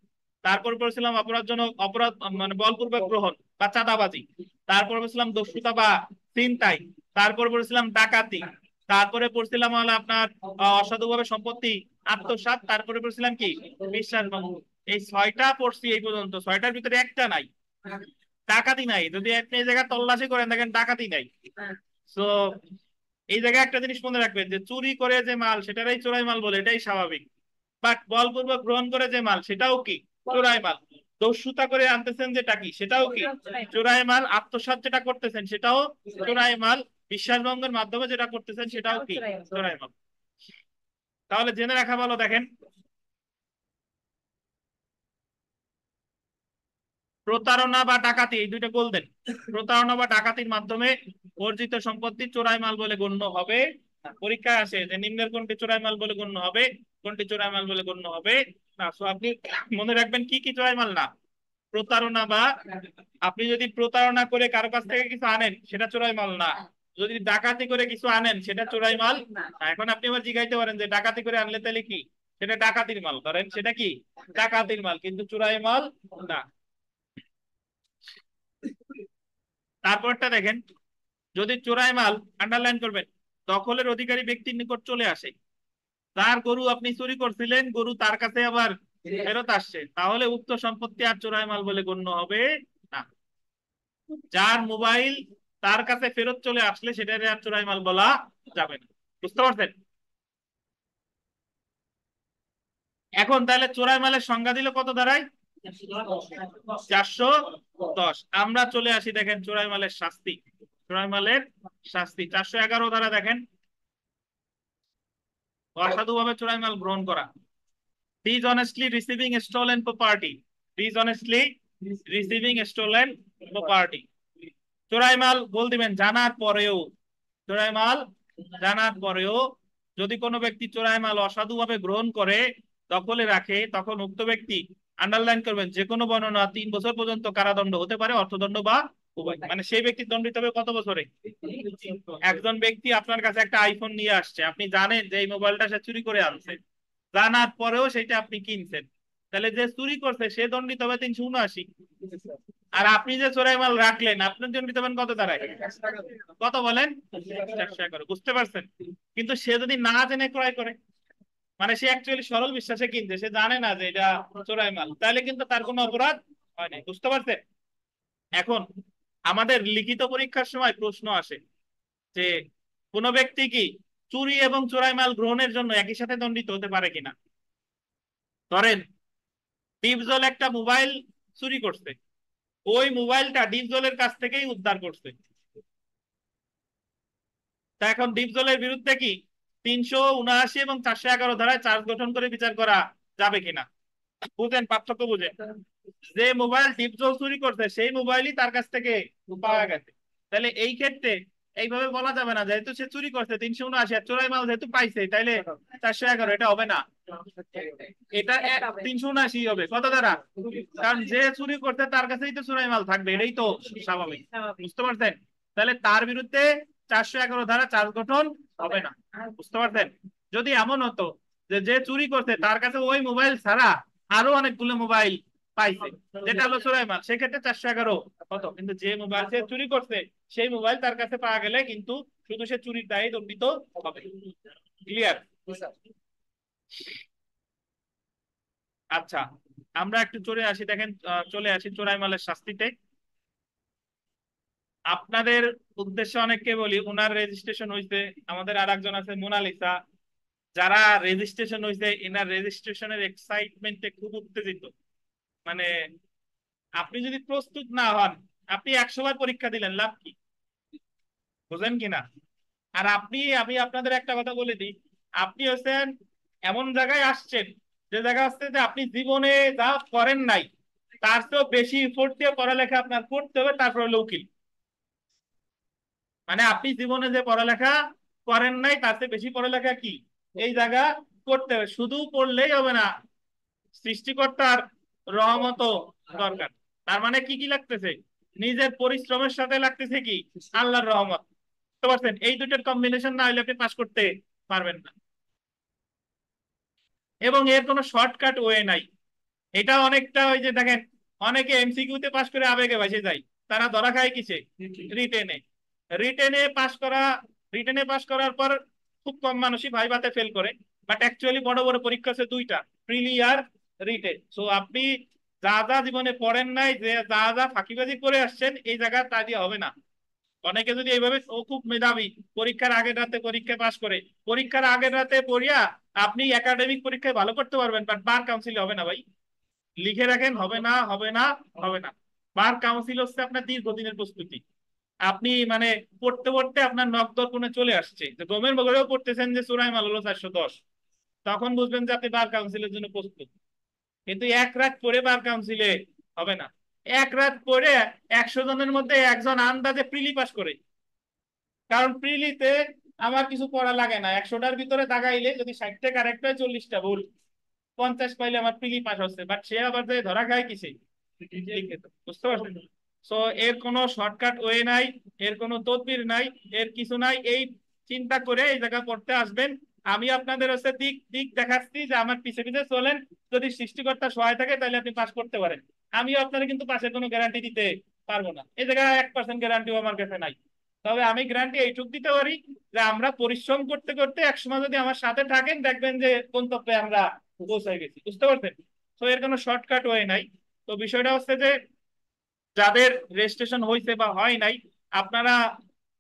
তারপর পড়ছিলাম অপরাধজনক অপরাধ মানে বলপূর্বক গ্রহণ বা চাঁদাবাজি, তারপর পড়ছিলাম দস্যুতা বা ছিনতাই, তারপর পড়ছিলাম ডাকাতি, তারপরে পড়ছিলাম হলো আপনার অসাধুভাবে সম্পত্তি আত্মসাৎ, তারপরে পড়ছিলাম কি? বিশ্বাসভঙ্গ। এই 6টা পড়ছি এই পর্যন্ত। 6টার ভিতরে একটা নাই, ডাকাতি নাই। যদি আপনি এই জায়গায় তল্লাশি করেন, দেখেন ডাকাতি নাই। তো এই জায়গায় একটা জিনিস মনে রাখবেন যে চুরি করে যে মাল সেটারই চোরাই মাল বলে, এটাই স্বাভাবিক। বাট বলপূর্বক গ্রহণ করে যে মাল সেটাও কি? চোরাই মাল। দস্যুতা করে আনতেছেন যেটা কি? সেটাও কি? চোরাই মাল। আত্মসাৎ যেটা করতেছেন সেটাও চোরাই মাল। বিশ্বাসভঙ্গের মাধ্যমে যেটা করতেছেন সেটাও কি? চোরাই মাল। তাহলে জেনে রাখা ভালো। দেখেন, প্রতারণা বা ডাকাতি, এই দুইটা গোল দেন। প্রতারণা বা ডাকাতির মাধ্যমে অর্জিত সম্পত্তি চোরাই মাল বলে গণ্য হবে না। পরীক্ষায় আসে যে নিম্নের কোনটি চোরাই মাল বলে গণ্য হবে, কোনটি চোরাই মাল বলে গণ্য হবে না। সো আপনি মনে রাখবেন কি কি চোরাই মাল না। প্রতারণা বা, আপনি যদি প্রতারণা করে কারো কাছ থেকে কিছু আনেন সেটা চোরাই মাল না। যদি ডাকাতি করে কিছু আনেন সেটা চোরাই মাল না। এখন আপনি আবার জিজ্ঞাসা পারেন যে ডাকাতি করে আনলে তাহলে কি? সেটা ডাকাতির মাল, ধরেন সেটা কি? ডাকাতির মাল, কিন্তু চোরাই মাল না। তারপরটা দেখেন, যদি চোরাই মাল, আন্ডারলাইন করবেন, দখলের অধিকারী ব্যক্তির নিকট চলে আসে, তার গরু আপনি চুরি করছিলেন, গরু তার কাছে আবার ফেরত আসছে, তাহলে উক্ত সম্পত্তি আর চোরাই মাল বলে গণ্য হবে না। যার মোবাইল তার কাছে ফেরত চলে আসলে সেটা আর চোরাই মাল বলা যাবে না। বুঝতে পারছেন? এখন তাহলে চোরাই মালের সংজ্ঞা দিল কত দাঁড়ায়? 410। আমরা চলে আসি, দেখেন চোরাই মালের শাস্তি। চোরাই মালের শাস্তি 411 ধারা দেখেন, অসাধুভাবে চোরাই মাল গ্রহণ করা। dishonestly receiving stolen property, dishonestly receiving stolen property। চোরাই মাল বল দিবেন জানার পরেও, চোরাই মাল জানার পরেও যদি কোনো ব্যক্তি চোরাই মাল অসাধুভাবে গ্রহণ করে, দখলে রাখে, তখন উক্ত ব্যক্তি, আন্ডারলাইন করবেন, যে কোনো বর্ণনা 3 বছর পর্যন্ত কারাদণ্ড হতে পারে, অর্থদণ্ড বা উভয়। মানে সেই ব্যক্তি দণ্ডিত হবে কত বছরে? একজন ব্যক্তি আপনার কাছে একটা আইফোন নিয়ে আসছে, আপনি জানেন যে এই মোবাইলটা সে চুরি করে আনছে, জানার পরেও সেটা আপনি কিনছেন, তাহলে যে চুরি করছে সে দণ্ডিত হবে 379। আর আপনি যে চোরাই মাল রাখলেন আপনার জন্য দেবেন কত দাঁড়ায়? কত বলেন? 411। বুঝতে পারছেন? কিন্তু সে যদি না জেনে ক্রয় করে, মানে সে অ্যাকচুয়ালি সরল বিশ্বাসে কিনছে, সে জানে না যে এটা চোরাই মাল, তাহলে কিন্তু তার কোনো অপরাধ হয় নাই। বুঝতে পারছেন? এখন আমাদের লিখিত পরীক্ষার সময় প্রশ্ন আসে যে কোন ব্যক্তি কি চুরি এবং চোরাই মাল গ্রহণের জন্য একই সাথে দণ্ডিত হতে পারে কিনা। ধরেন ডিপজল একটা মোবাইল চুরি করছে, ওই মোবাইলটা ডিপজলের কাছ থেকেই উদ্ধার করছে। তা এখন ডিপজলের বিরুদ্ধে কি 379 এবং 411 ধারায় চার্জ গঠন করে বিচার করা যাবে কিনা? বুঝেন পার্থক্য? বুঝেন? যে মোবাইল ডিপজল চুরি করছে সেই মোবাইলই তার কাছ থেকে পাওয়া গেছে। তাহলে এই ক্ষেত্রে এইভাবে বলা যাবে না যেহেতু সে চুরি করছে 379, আর চোরাই মাল যেহেতু পাইছে তাইলে 411, এটা হবে না। এটা 379 হবে কত দ্বারা? কারণ যে চুরি করছে তার কাছেই তো চোরাই মাল থাকবে, এটাই তো স্বাভাবিক। বুঝতে পারছেন? তাহলে তার বিরুদ্ধে 411 ধারা চার্জ গঠন হবে না। বুঝতে পারছেন? যদি এমন হতো যে যে চুরি করছে তার কাছে ওই মোবাইল ছাড়া আরো অনেকগুলো মোবাইল পাইছে যেটা হলো চোরাই মাল, সেক্ষেত্রে 411 কত, কিন্তু যে মোবাইল সে চুরি করছে সেই মোবাইল তার কাছে পাওয়া গেলে কিন্তু শুধু সে চুরির দায়ে দণ্ডিত হবে। ক্লিয়ার? আচ্ছা, আমরা একটু চলে আসি, দেখেন চলে আসি চোরাই মালের শাস্তিতে। আপনাদের উদ্দেশ্যে অনেককে বলি ওনার রেজিস্ট্রেশন হয়েছে, আমাদের আর একজন আছে মোনালিসা, যারা রেজিস্ট্রেশন হয়েছে এনার রেজিস্ট্রেশনের এক্সাইটমেন্টে খুব উত্তেজিত। মানে আপনি যদি প্রস্তুত না হন, আপনি 100 বার পরীক্ষা দিলেন, লাভ কি? বুঝেন কিনা? আর আমি আপনাদের একটা কথা বলে দিই, আপনি হচ্ছেন এমন জায়গায় আসছেন যে জায়গা হচ্ছে যে আপনি জীবনে যা করেন নাই তার চেয়েও বেশি এফোর্ট দিয়ে পড়ালেখা আপনার করতে হবে, তারপর হলো উকিল। মানে আপনি জীবনে যে পড়ালেখা করেন নাই তার চেয়ে বেশি পড়ালেখা কি এই জায়গা করতে হবে। শুধু পড়লেই হবে না, সৃষ্টিকর্তার রহমতও দরকার। তার মানে কি কি লাগতেছে? নিজের পরিশ্রমের সাথে লাগতেছে কি আল্লাহর রহমত। বুঝতে পারছেন? এই দুটোর কম্বিনেশন না হলে আপনি পাস করতে পারবেন না, এবং এর কোনো শর্টকাট ওয়ে নাই। এটা অনেকটা ওই যে দেখেন, অনেকে এমসিকিউ তে পাস করে আবেগে ভাসে যায়, তারা ধরা খায় কিসে? রিটেনে। রিটেনে পাস করা, রিটেনে পাস করার পর খুব কম মানুষই ভাইভাতে ফেল করে, বাট অ্যাকচুয়ালি বড় বড় পরীক্ষা হচ্ছে দুইটা, প্রিলি আর রিটেন। সো আপনি যা যা জীবনে পড়েন নাই, যে যা যা ফাঁকিবাজি করে আসছেন এই জায়গা তা দিয়ে হবে না। অনেকে যদি এইভাবে, ও খুব মেধাবী, পরীক্ষার আগের রাতে পরীক্ষা পাস করে, পরীক্ষার আগের রাতে পড়িয়া আপনি একাডেমিক পরীক্ষায় ভালো করতে পারবেন, বাট বার কাউন্সিলে হবে না ভাই। লিখে রাখেন, হবে না, হবে না, হবে না। বার কাউন্সিল হচ্ছে আপনার দীর্ঘদিনের প্রস্তুতি। আপনি মানে পড়তে পড়তে আপনার নখ দর্পণে চলে আসছে, যে গমের বগলেও পড়তেছেন যে চোরাই মাল হলো 410, তখন বুঝবেন যে আপনি বার কাউন্সিলের জন্য প্রস্তুত। কিন্তু এক রাত পরে বার কাউন্সিলে হবে না। এক রাত পরে 100 জনের মধ্যে একজন আন্দাজে প্রিলি পাস করে। কারণ প্রিলিতে আমার কিছু পড়া লাগে না, 100টার ভিতরে দাগাইলে যদি 60টা কারেক্ট হয় 40টা ভুল, 50 পাইলে আমার প্রিলি পাস হচ্ছে, বাট সে আবার যে ধরা খায় কিসে? লিখে তো। বুঝতে পারছেন? সো এর কোনো শর্টকাট ওয়ে নাই, এর কোনো তদবির নাই, এর কিছু নাই। এই চিন্তা করে এই জায়গা পড়তে আসবেন। আমি আপনাদের হচ্ছে দিক দিক দেখাচ্ছি যে আমার পিছে পিছে চলেন, যদি সৃষ্টিকর্তা সহায় থাকে তাহলে আপনি পাস করতে পারেন। আমিও আপনারা কিন্তু পাশের কোনো গ্যারান্টি দিতে পারবো না, এই জায়গায় 1% গ্যারান্টিও আমার কাছে নাই। তবে আমি গ্যারান্টি এইটুক দিতে পারি যে আমরা পরিশ্রম করতে করতে একসময় যদি আমার সাথে থাকেন দেখবেন যে গন্তব্যে আমরা পৌঁছে গেছি। বুঝতে পারছেন? তো এর কোনো শর্টকাট ওয়ে নাই। তো বিষয়টা হচ্ছে যে যাদের রেজিস্ট্রেশন হয়েছে বা হয় নাই, আপনারা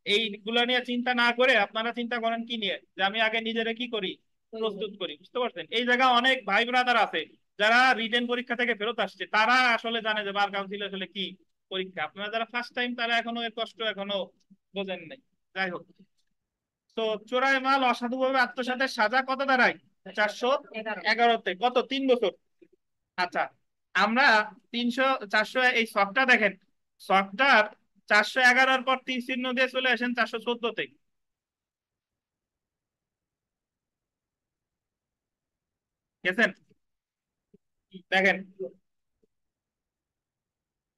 এইগুলা নিয়ে চিন্তা না করে আপনারা চিন্তা করেন কি নিয়ে, যে আমি আগে নিজেরা কি করি, প্রস্তুত করি। বুঝতে পারছেন? এই জায়গা অনেক ভাই ব্রাদার আছে যারা রিটেন পরীক্ষা থেকে ফেরত আসছে, তারা আসলে জানে যে বার কাউন্সিল আসলে কি পরীক্ষা। আপনারা যারা ফার্স্ট টাইম তারা এখনো এর কষ্ট এখনো বোঝেন নাই। যাই হোক, তো চোরাই মাল অসাধুভাবে আত্মসাতের সাজা কত দাঁড়ায়? 411-তে কত, 3 বছর। আচ্ছা, আমরা 300 400 এই শখটা দেখেন, শখটার 411-র পর তীর চিহ্ন দিয়ে চলে আসেন 414-তে। গেছেন? দেখেন,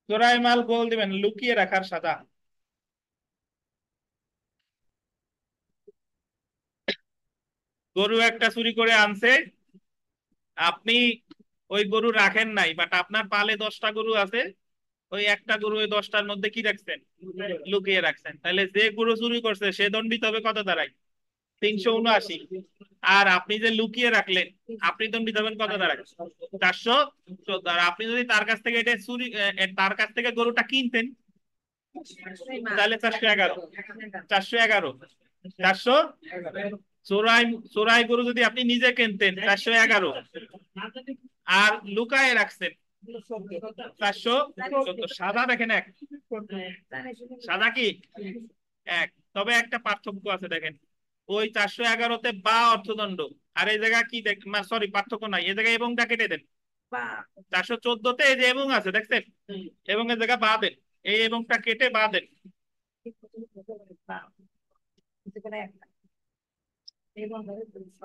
চোরাই মাল গোল দিবেন, লুকিয়ে রাখার সাজা। গরু একটা চুরি করে আনছে, আপনি ওই গরু রাখেন নাই, বাট আপনার পালে 10টা গরু আছে, ওই একটা গরু ওই 10টার মধ্যে কি রাখছেন, লুকিয়ে রাখছেন, তাহলে যে গরু চুরি করছে সে দণ্ডিত হবে কত দ্বারাই, 379। আর আপনি যে লুকিয়ে রাখলেন আপনি দণ্ডিত হবেন কত দ্বারাই, 414। আর আপনি যদি তার কাছ থেকে এটা চুরি তার কাছ থেকে গরুটা কিনতেন তাহলে 411, 411, 400 চোরাই গরু যদি আপনি নিজে কিনতেন 411, আর লুকায়ে রাখছেন 414। সাদা দেখেন এক, সাদা কি এক, তবে একটা পার্থক্য আছে দেখেন, ওই 411-তে বা অর্থদণ্ড, আর এই জায়গা কি দেখ, সরি পার্থক্য নাই, এই জায়গায় এবংটা কেটে দেন। 414-তে এই যে এবং আছে দেখছেন, এবং এর জায়গা বা দেন, এই এবংটা কেটে বা দেন,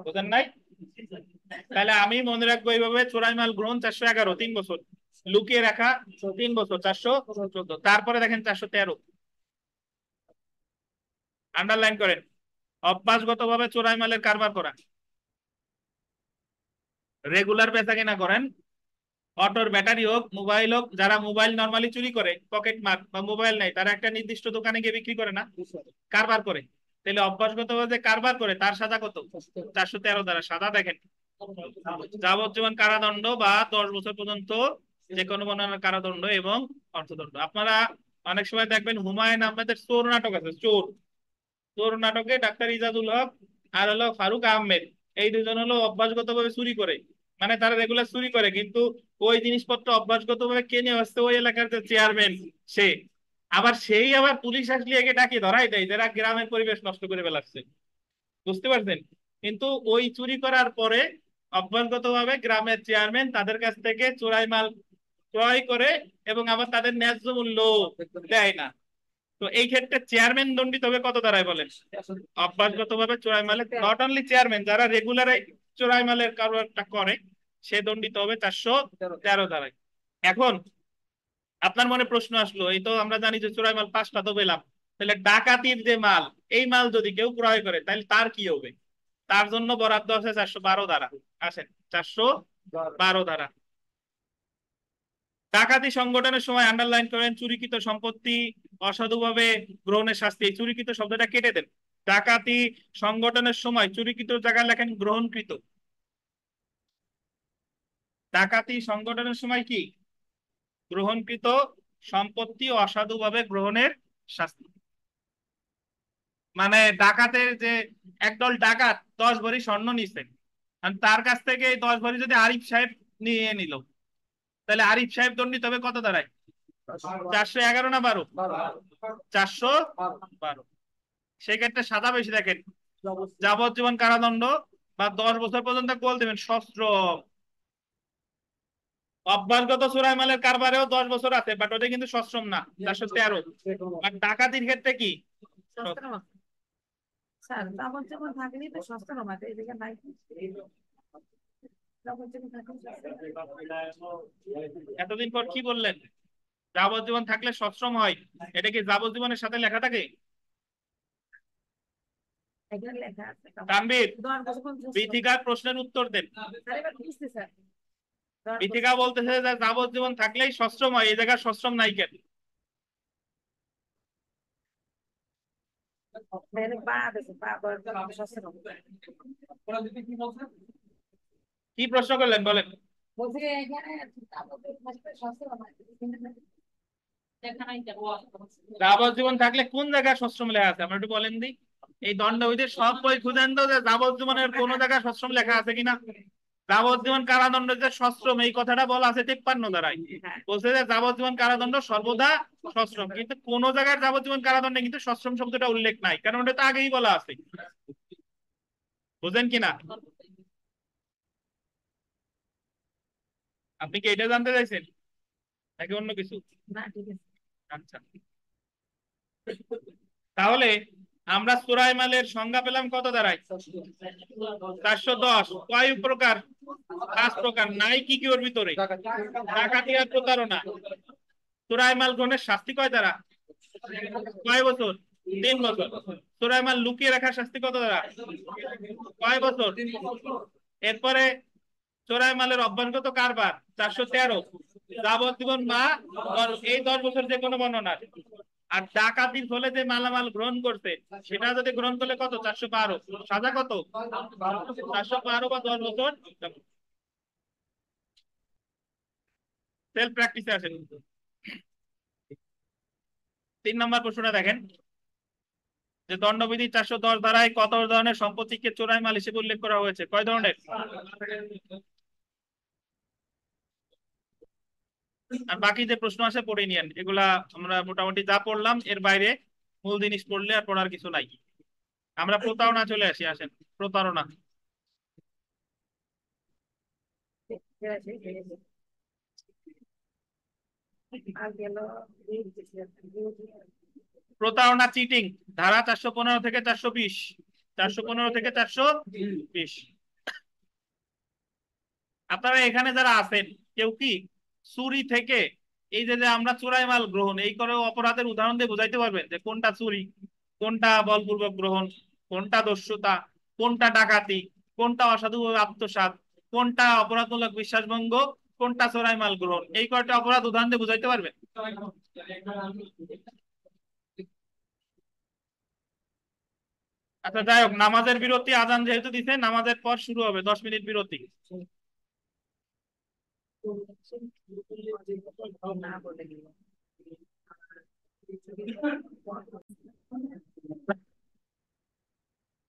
বুঝেন নাই? তাহলে আমি মনে রাখবো এইভাবে, চোরাই মাল গ্রহণ 411, 3 বছর, লুকিয়ে রাখা 3 বছর, 414। তারপরে দেখেন 413, আন্ডারলাইন করেন, অভ্যাসগত ভাবে চোরাই মালের কারবার করা, রেগুলার বেচা কেনা করেন, অটোর ব্যাটারি হোক মোবাইল হোক, যারা মোবাইল নরমালি চুরি করে পকেট মার বা মোবাইল নাই তারা একটা নির্দিষ্ট দোকানে গিয়ে বিক্রি করে না, কারবার করে, তাহলে অভ্যাসগত ভাবে যে কারবার করে তার সাজা কত, 413 দ্বারা। সাদা দেখেন, যাবজ্জীবন কারাদণ্ড বা 10 বছর পর্যন্ত যে কোনো বর্ণনার কারাদণ্ড এবং অর্থদণ্ড। আপনারা অনেক সময় দেখবেন হুমায়ুন আহমেদের চোর নাটক আছে, চোর, চোর নাটকে ডাক্তার ইজাজুল হক আর হলো ফারুক আহমেদ, এই দুজন হলো অভ্যাসগত ভাবে চুরি করে, মানে তারা রেগুলার চুরি করে, কিন্তু ওই জিনিসপত্র অভ্যাসগত ভাবে কেনে হচ্ছে ওই এলাকার যে চেয়ারম্যান সে, আবার সেই আবার পুলিশ আসলে একে ডাকি ধরাই দেয় যারা গ্রামের পরিবেশ নষ্ট করে ফেলাচ্ছে, বুঝতে পারছেন? কিন্তু ওই চুরি করার পরে অভ্যাসগত ভাবে গ্রামের চেয়ারম্যান তাদের কাছ থেকে চোরাই মাল ক্রয় করে এবং আবার তাদের ন্যায্য মূল্য দেয় না। তো এই ক্ষেত্রে চেয়ারম্যান দণ্ডিত হবে কত দ্বারাই বলেন, অভ্যাসগত ভাবে চোরাই মালের, নট অনলি চেয়ারম্যান, যারা রেগুলার চোরাই মালের কারবারটা করে সে দণ্ডিত হবে 413 দ্বারাই। এখন আপনার মনে প্রশ্ন আসলো, এই তো আমরা জানি যে চোরাই মাল 5টা তো পেলাম, তাহলে ডাকাতির যে মাল, এই মাল যদি কেউ ক্রয় করে তাহলে তার কি হবে? তার জন্য বরাদ্দ আছে 412 ধারা। আসেন 412 ধারা, ডাকাতি সংগঠনের সময় আন্ডারলাইন করেন, চুরিকৃত সম্পত্তি অসাধুভাবে গ্রহণের শাস্তি, এই চুরিকৃত শব্দটা কেটে দেন, ডাকাতি সংগঠনের সময় চুরিকৃত জায়গায় লেখেন গ্রহণকৃত, ডাকাতি সংগঠনের সময় কি গ্রহণকৃত সম্পত্তি অসাধুভাবে গ্রহণের শাস্তি। মানে ডাকাতের যে একদল ডাকাত 10 ভরি স্বর্ণ নিছে, আর তার কাছ থেকে এই 10 ভরি যদি আরিফ সাহেব নিয়ে নিল, তাহলে আরিফ সাহেব দণ্ডিত হবে কত দ্বারাই, 411 না 12, 412। সেক্ষেত্রে সাদা বেশি দেখেন, যাবজ্জীবন কারাদণ্ড বা 10 বছর পর্যন্ত গোল দেবেন সশ্রম। অভ্যাসগত চোরাই মালের কারবারেও 10 বছর আছে, বাট ওটা কিন্তু সশ্রম না, 413। আর ডাকাতির ক্ষেত্রে কি, স্যার যাবজ্জীবন থাকলেই তো সস্তা নামাতে এদিকে নাই, যাবজ্জীবন থাকলে এতদিন পর কি বললেন, যাবজ্জীবন থাকলে সশ্রম হয়, এটা কি যাবজ্জীবনের সাথে লেখা থাকে? এখানে লেখা আছে তানভীর, 10 বছর পর্যন্ত। বিথিকার প্রশ্নের উত্তর দেন। স্যার এবার বুঝতে স্যার, 10 বিথিকা বলতেছে যে যাবজ্জীবন থাকলেই সশ্রম হয়, এই জায়গায় সশ্রম নাই কেন? বছর বাদ আছে, সস্তা নামাতে কি প্রশ্ন করলেন বলেন? বলছি এখানে যাবজ্জীবন থাকলে সস্তা নামাতে যাবজ্জীবন থাকলে কোন জায়গায় সশ্রম লেখা আছে আমরা একটু বলেন দি। এই দণ্ডবিধির সব বই খুঁজেন তো যে যাবজ্জীবনের কোন জায়গায় সশ্রম লেখা আছে কিনা। যাবজ্জীবন কারাদণ্ড যে সশ্রম এই কথাটা বলা আছে 53 ধারায়, বলছে যে যাবজ্জীবন কারাদণ্ড সর্বদা সশ্রম, কিন্তু কোন জায়গায় যাবজ্জীবন কারাদণ্ডে কিন্তু সশ্রম শব্দটা উল্লেখ নাই, কারণ ওটা তো আগেই বলা আছে, বুঝেন কিনা? আপনি কি এটা জানতে চাইছেন নাকি অন্য কিছু? না, ঠিক আছে। আচ্ছা, তাহলে আমরা চোরাই মালের সংজ্ঞা পেলাম কত দাঁড়ায়, 410। কয় প্রকার, 5 প্রকার। নাই কি কি ওর ভিতরে, ডাকাতি আর প্রতারণা। চোরাই মাল গ্রহণের শাস্তি কয় দ্বারা, কয় বছর, 3 বছর। চোরাই মাল লুকিয়ে রাখার শাস্তি কত দ্বারা, কয় বছর। এরপরে চোরাই মালের অভ্যাসগত কারবার 413, যাবজ্জীবন বা এই 10 বছর যে কোনো বর্ণনা। আর ডাকাতির ফলে যে মালামাল গ্রহণ করছে সেটা যদি গ্রহণ করলে কত 412 সাজা কত 412 বা 10 বছর। সেলফ প্র্যাকটিসে আসেন। 3 নম্বর প্রশ্নটা দেখেন যে দণ্ডবিধি 410 ধারায় কত ধরনের সম্পত্তিকে চোরাই মাল হিসেবে উল্লেখ করা হয়েছে, কয় ধরনের? আর বাকি যে প্রশ্ন আছে পড়ে নিয়েন, এগুলা আমরা মোটামুটি যা পড়লাম এর বাইরে মূল জিনিস পড়লে আর পড়ার কিছু নাই। আমরা প্রতারণা চলে আসি, আসেন প্রতারণা। প্রতারণা চিটিং ধারা 415 থেকে 420, 415 থেকে 420। আপনারা এখানে যারা আছেন কেউ কি চুরি থেকে, এই যে যে আমরা চোরাই মাল গ্রহণ এই করে অপরাধের উদাহরণ দিয়ে বোঝাইতে পারবেন যে কোনটা চুরি, কোনটা বলপূর্বক গ্রহণ, কোনটা দস্যুতা, কোনটা ডাকাতি, কোনটা অসাধু আত্মসাৎ, কোনটা অপরাধমূলক বিশ্বাসভঙ্গ, কোনটা চোরাই মাল গ্রহণ, এই কয়টা অপরাধ উদাহরণ দিয়ে বুঝাইতে পারবেন? আচ্ছা যাই হোক, নামাজের বিরতি, আজান যেহেতু দিছে নামাজের পর শুরু হবে, 10 মিনিট বিরতি।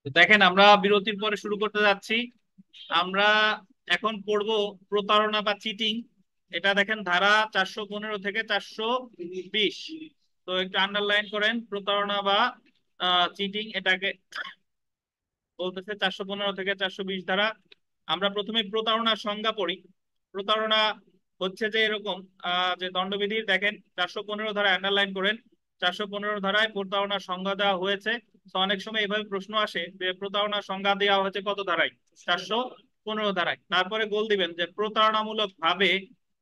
তো দেখেন আমরা বিরতির পরে শুরু করতে যাচ্ছি। আমরা এখন পড়বো প্রতারণা বা চিটিং। এটা দেখেন ধারা 415 থেকে 420। তো একটু আন্ডারলাইন করেন প্রতারণা বা চিটিং, এটাকে বলতেছে 415 থেকে 420 ধারা। আমরা প্রথমে প্রতারণার সংজ্ঞা পড়ি। প্রতারণা হচ্ছে যে এরকম যে দণ্ডবিধির দেখেন 415 ধারা আন্ডারলাইন করেন। 415 ধারায় প্রতারণার সংজ্ঞা দেওয়া হয়েছে। তো অনেক সময় এভাবে প্রশ্ন আসে যে প্রতারণার সংজ্ঞা দেওয়া হয়েছে কত ধারায়, 415 ধারায়। তারপরে গোল দিবেন যে প্রতারণামূলক ভাবে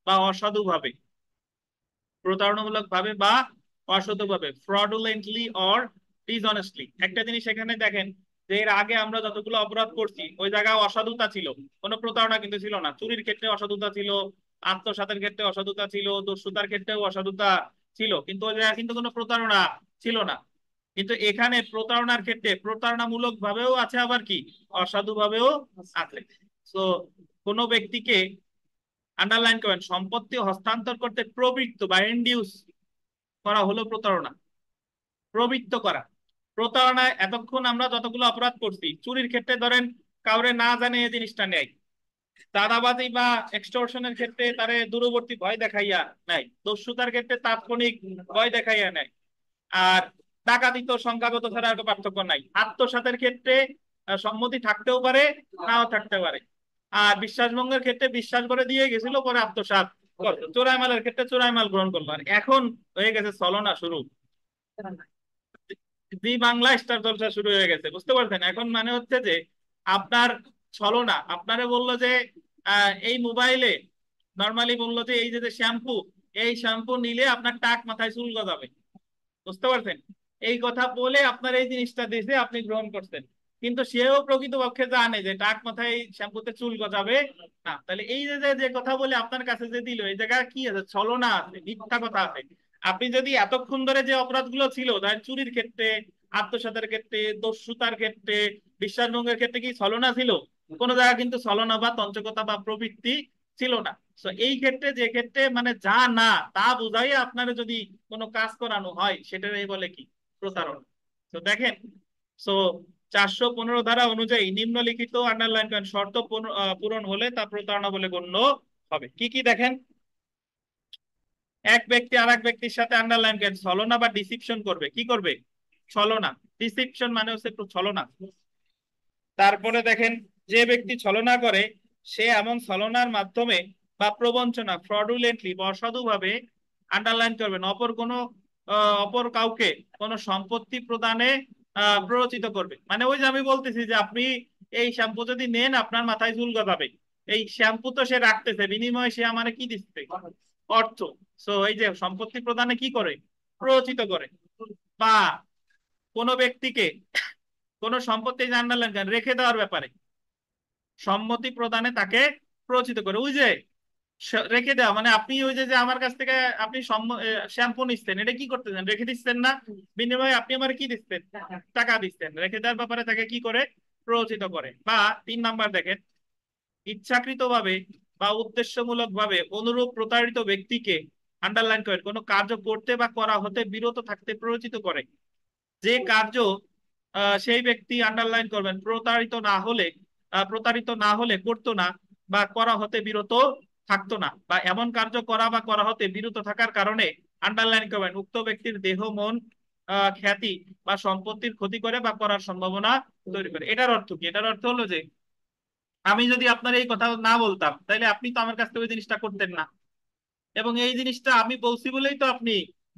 বা অসাধু ভাবে, প্রতারণামূলক ভাবে বা অসৎভাবে, ফ্রডুলেন্টলি অর ডিসঅনেস্টলি। একটা জিনিস এখানে দেখেন যে এর আগে আমরা যতগুলো অপরাধ করছি ওই জায়গায় অসাধুতা ছিল, কোনো প্রতারণা কিন্তু ছিল না। চুরির ক্ষেত্রে অসাধুতা ছিল, আত্মসাতের ক্ষেত্রে অসাধুতা ছিল, দস্যুতার ক্ষেত্রেও অসাধুতা ছিল, কিন্তু ওই জায়গায় কিন্তু কোনো প্রতারণা ছিল না। কিন্তু এখানে প্রতারণার ক্ষেত্রে প্রতারণামূলক ভাবেও আছে, আবার কি অসাধু ভাবেও আছে। তো কোনো ব্যক্তিকে, আন্ডারলাইন করেন, সম্পত্তি হস্তান্তর করতে প্রবৃত্ত বা ইনডিউস করা হলো প্রতারণা। প্রবৃত্ত করা প্রতারণায়, এতক্ষণ আমরা যতগুলো অপরাধ করছি চুরির ক্ষেত্রে ধরেন কাউরে না জানে এই জিনিসটা নেয়, চাঁদাবাজি বা এক্সটর্শনের ক্ষেত্রে তারে দূরবর্তী ভয় দেখাইয়া নেয়, দস্যুতার ক্ষেত্রে তাৎক্ষণিক ভয় দেখাইয়া নেয়। আর ডাকাতি তো সংখ্যাগত ছাড়া আর পার্থক্য নাই। আত্মসাতের ক্ষেত্রে সম্মতি থাকতেও পারে, নাও থাকতে পারে। আর বিশ্বাসভঙ্গের ক্ষেত্রে বিশ্বাস করে দিয়ে গেছিল, পরে আত্মসাৎ করতো। চোরাই মালের ক্ষেত্রে চোরাই মাল গ্রহণ করলো। আর এখন হয়ে গেছে ছলনা শুরু, জি বাংলা স্টার জলসা শুরু হয়ে গেছে, বুঝতে পারছেন? এখন মানে হচ্ছে যে আপনার ছলনা, আপনারে বললো যে এই মোবাইলে নর্মালি বললো যে এই যে যে শ্যাম্পু, এই শ্যাম্পু নিলে আপনার টাক মাথায় চুল গজাবে, বুঝতে পারছেন? এই কথা বলে আপনার এই জিনিসটা দিয়েছে, আপনি গ্রহণ করছেন, কিন্তু সেও প্রকৃতপক্ষে জানে যে টাক মাথায় এই শ্যাম্পুতে চুল গজাবে না। তাহলে এই যে যে যে কথা বলে আপনার কাছে যে দিল, এই জায়গায় কি আছে, ছলনা আছে, মিথ্যা কথা আছে। আপনি যদি এতক্ষণ ধরে যে অপরাধগুলো ছিল, ধরেন চুরির ক্ষেত্রে, আত্মসাতের ক্ষেত্রে, দস্যুতার ক্ষেত্রে, বিশ্বাসভঙ্গের ক্ষেত্রে কি ছলনা ছিল? কোনো জায়গায় কিন্তু ছলনা বা তঞ্চকতা বা প্রবৃত্তি ছিল না। তো এই ক্ষেত্রে, যে ক্ষেত্রে মানে যা না তা বুঝাই আপনার যদি কোনো কাজ করানো হয়, সেটারই বলে কি প্রতারণা। তো দেখেন, সো 415 ধারা অনুযায়ী নিম্নলিখিত আন্ডারলাইন করেন শর্ত পূরণ হলে তা প্রতারণা বলে গণ্য হবে। কি কি দেখেন, এক ব্যক্তি আর এক ব্যক্তির সাথে, আন্ডারলাইন করেন, ছলনা বা ডিসিপশন করবে। কি করবে? ছলনা। ডিসিপশন মানে হচ্ছে একটু ছলনা। তারপরে দেখেন, যে ব্যক্তি ছলনা করে সে এমন ছলনার মাধ্যমে বা প্রবঞ্চনা, ফ্রডুলেন্টলি বা অসাধুভাবে, আন্ডারলাইন করবেন, অপর কাউকে কোনো সম্পত্তি প্রদানে প্ররোচিত করবে। মানে ওই যে আমি বলতেছি যে আপনি এই শ্যাম্পু যদি নেন আপনার মাথায় চুল গজাবে, এই শ্যাম্পু তো সে রাখতেছে, বিনিময়ে সে আমারে কি দিচ্ছে? অর্থ। সো এই যে সম্পত্তি প্রদানে কি করে? প্ররোচিত করে। বা কোনো ব্যক্তিকে কোন সম্পত্তি আন্ডারলাইন করেন রেখে দেওয়ার ব্যাপারে সম্মতি প্রদানে তাকে প্ররোচিত করে। ওই যে রেখে দেওয়া মানে আপনি ওই যে যে আমার কাছ থেকে আপনি শ্যাম্পু নিচ্ছেন, এটা কি করতেছেন, রেখে দিচ্ছেন না, বিনিময়ে আপনি আমার কি দিচ্ছেন, টাকা দিচ্ছেন। রেখে দেওয়ার ব্যাপারে তাকে কি করে, প্ররোচিত করে। বা 3 নাম্বার দেখেন, ইচ্ছাকৃতভাবে বা উদ্দেশ্যমূলক ভাবে অনুরূপ প্রতারিত ব্যক্তিকে, আন্ডারলাইন করেন, কোনো কার্য করতে বা করা হতে বিরত থাকতে প্ররোচিত করে। যে কার্য সেই ব্যক্তি, আন্ডারলাইন করবেন, প্রতারিত না হলে করতো না, বা করা হতে বিরত থাকতো না, বা এমন কার্য করা বা করা হতে বিরত থাকার কারণে, আন্ডারলাইন করবেন, উক্ত ব্যক্তির দেহ, মন, খ্যাতি বা সম্পত্তির ক্ষতি করে বা করার সম্ভাবনা তৈরি করে। এটার অর্থ কি? এটার অর্থ হলো যে আমি যদি আপনার এই কথা না বলতাম, তাহলে আপনি তো আমার কাছ থেকে ওই জিনিসটা করতেন না, এবং এই জিনিসটা আমি বলছি বলেই তো আপনি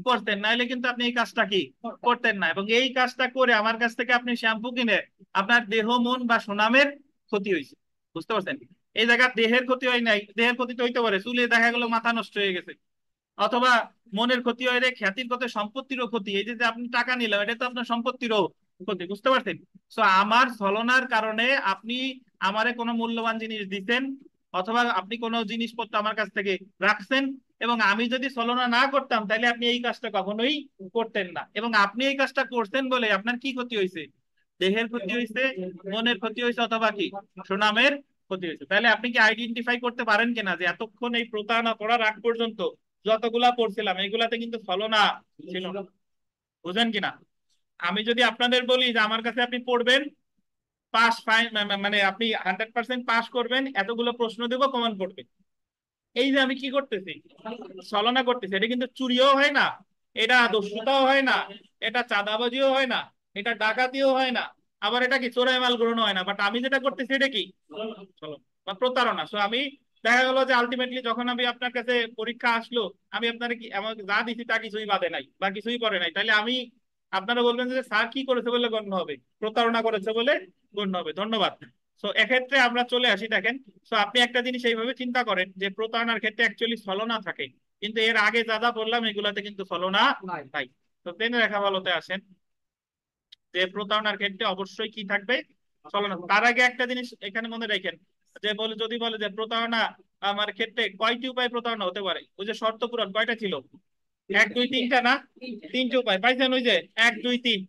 করতেন, নাইলে কিন্তু আপনি এই কাজটা কি করতেন না। এবং এই কাজটা করে আমার কাছ থেকে আপনি শ্যাম্পু কিনে আপনার দেহ, মন বা সুনামের ক্ষতি হয়েছে। বুঝতে পারছেন? এই জায়গায় দেহের ক্ষতি হয় নাই, দেহের ক্ষতি তো হইতে পারে, চুলে দেখা গেল মাথা নষ্ট হয়ে গেছে, অথবা মনের ক্ষতি হয় রে, খ্যাতির কথা, সম্পত্তিরও ক্ষতি। এই যে যে আপনি টাকা নিলাম, এটা তো আপনার সম্পত্তিরও ক্ষতি। বুঝতে পারছেন? সো আমার ছলনার কারণে আপনি আমারে কোনো মূল্যবান জিনিস দিচ্ছেন, অথবা আপনি কোনো জিনিসপত্র আমার কাছ থেকে রাখছেন, এবং আমি যদি ছলনা না করতাম তাহলে আপনি এই কাজটা কখনোই করতেন না। এবং আপনি এই কাজটা করছেন বলে আপনার কি ক্ষতি হয়েছে? দেহের ক্ষতি হয়েছে, মনের ক্ষতি হয়েছে, অথবা কি সুনামের ক্ষতি হয়েছে। তাহলে আপনি কি আইডেন্টিফাই করতে পারেন কিনা যে এতক্ষণ এই প্রতারণা করার আগ পর্যন্ত যতগুলা পড়ছিলাম এগুলাতে কিন্তু ছলনা ছিল না? বুঝেন কিনা? আমি যদি আপনাদের বলি যে আমার কাছে আপনি পড়বেন, পাস ফাইন, মানে আপনি 100% পাস করবেন, এতগুলো প্রশ্ন দেবো, কমন পড়বে, এই যে আমি কি করতেছি, ছলনা করতেছি, এটা কিন্তু চুরিও হয় না, এটা দস্যুতাও হয় না, এটা চাঁদাবাজিও হয় না, এটা ডাকাতিও হয় না, আবার এটা কি চোরাই মাল গ্রহণ হয় না, বাট আমি যেটা করতেছি এটা কি চলো বা প্রতারণা। সো আমি দেখা গেল যে আলটিমেটলি যখন আমি আপনার কাছে পরীক্ষা আসলো, আমি আপনার কি এমন যা দিছি তা কিছুই বাদে নাই বা কিছুই করে নাই, তাহলে আমি, আপনারা বলবেন যে স্যার কি করেছে বলে গণ্য হবে, প্রতারণা করেছে বলে গণ্য হবে। ধন্যবাদ। সো এক্ষেত্রে আমরা চলে আসি, দেখেন। সো আপনি একটা জিনিস এইভাবে চিন্তা করেন যে প্রতারণার ক্ষেত্রে অ্যাকচুয়ালি ছলনা থাকে, কিন্তু এর আগে যা যা বললাম এগুলাতে কিন্তু ছলনা নাই। তো জেনে রাখা ভালোতে আসেন যে প্রতারণার ক্ষেত্রে অবশ্যই কি থাকবে, ছলনা। তার আগে একটা জিনিস এখানে মনে রাখেন, যে বলে, যদি বলে যে প্রতারণা আমার ক্ষেত্রে কয়টি উপায় প্রতারণা হতে পারে, ওই যে শর্ত পূরণ কয়টা ছিল, 1 2 3টা না, 3টে উপায় পাইছেন, ওই যে 1 2 3।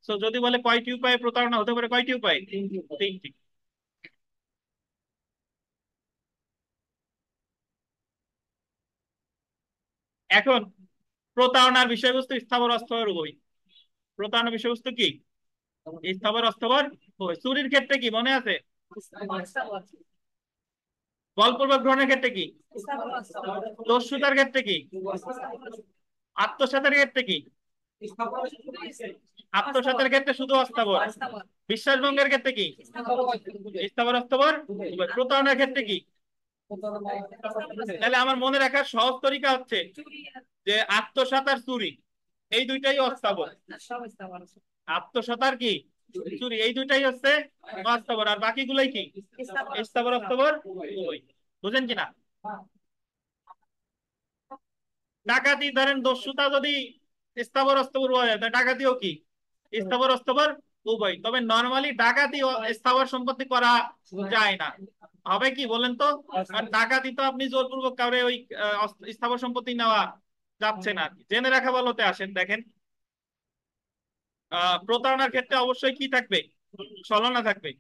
তো যদি বলে কয়টি উপায়ে প্রতারণা হতে পারে, কয়টি উপায়, 3টি। এখন প্রতারণার বিষয়বস্তু স্থাবর অস্থাবর উভয়। প্রতারণার বিষয়বস্তু কি, স্থাবর অস্থাবর উভয়। চুরির ক্ষেত্রে কি মনে আছে, বলপূর্বক গ্রহণের ক্ষেত্রে কি, দস্যুতার ক্ষেত্রে কি, আত্মসাতের ক্ষেত্রে কি, আত্মসাতের ক্ষেত্রে শুধু অস্থাবর, বিশ্বাসভঙ্গের ক্ষেত্রে কি, স্থাবর অস্থাবর উভয়। প্রতারণার ক্ষেত্রে কি, তাহলে আমার মনে রাখার সহজ তরিকা হচ্ছে যে আত্মসাৎ আর চুরি এই দুইটাই অস্থাবর, আত্মসাৎ আর কি চুরি, এই দুইটাই হচ্ছে অস্থাবর, আর বাকিগুলাই কি স্থাবর অস্থাবর উভয়। বুঝেন কিনা? ডাকাতি ধরেন, দস্যুতা যদি স্থাবর অস্থাবর উভয় হয়, তা ডাকাতিও কি স্থাবর অস্থাবর উভয়। তবে নর্মালি ডাকাতি ও স্থাবর সম্পত্তি করা যায় না, হবে কি বলেন তো? কারণ ডাকাতি তো আপনি জোরপূর্বক কাউরে ওই স্থাবর সম্পত্তি নেওয়া যাচ্ছে না। জেনে রাখা ভালোতে আসেন, দেখেন প্রতারণার ক্ষেত্রে অবশ্যই কি থাকবে, ছলনা থাকবে।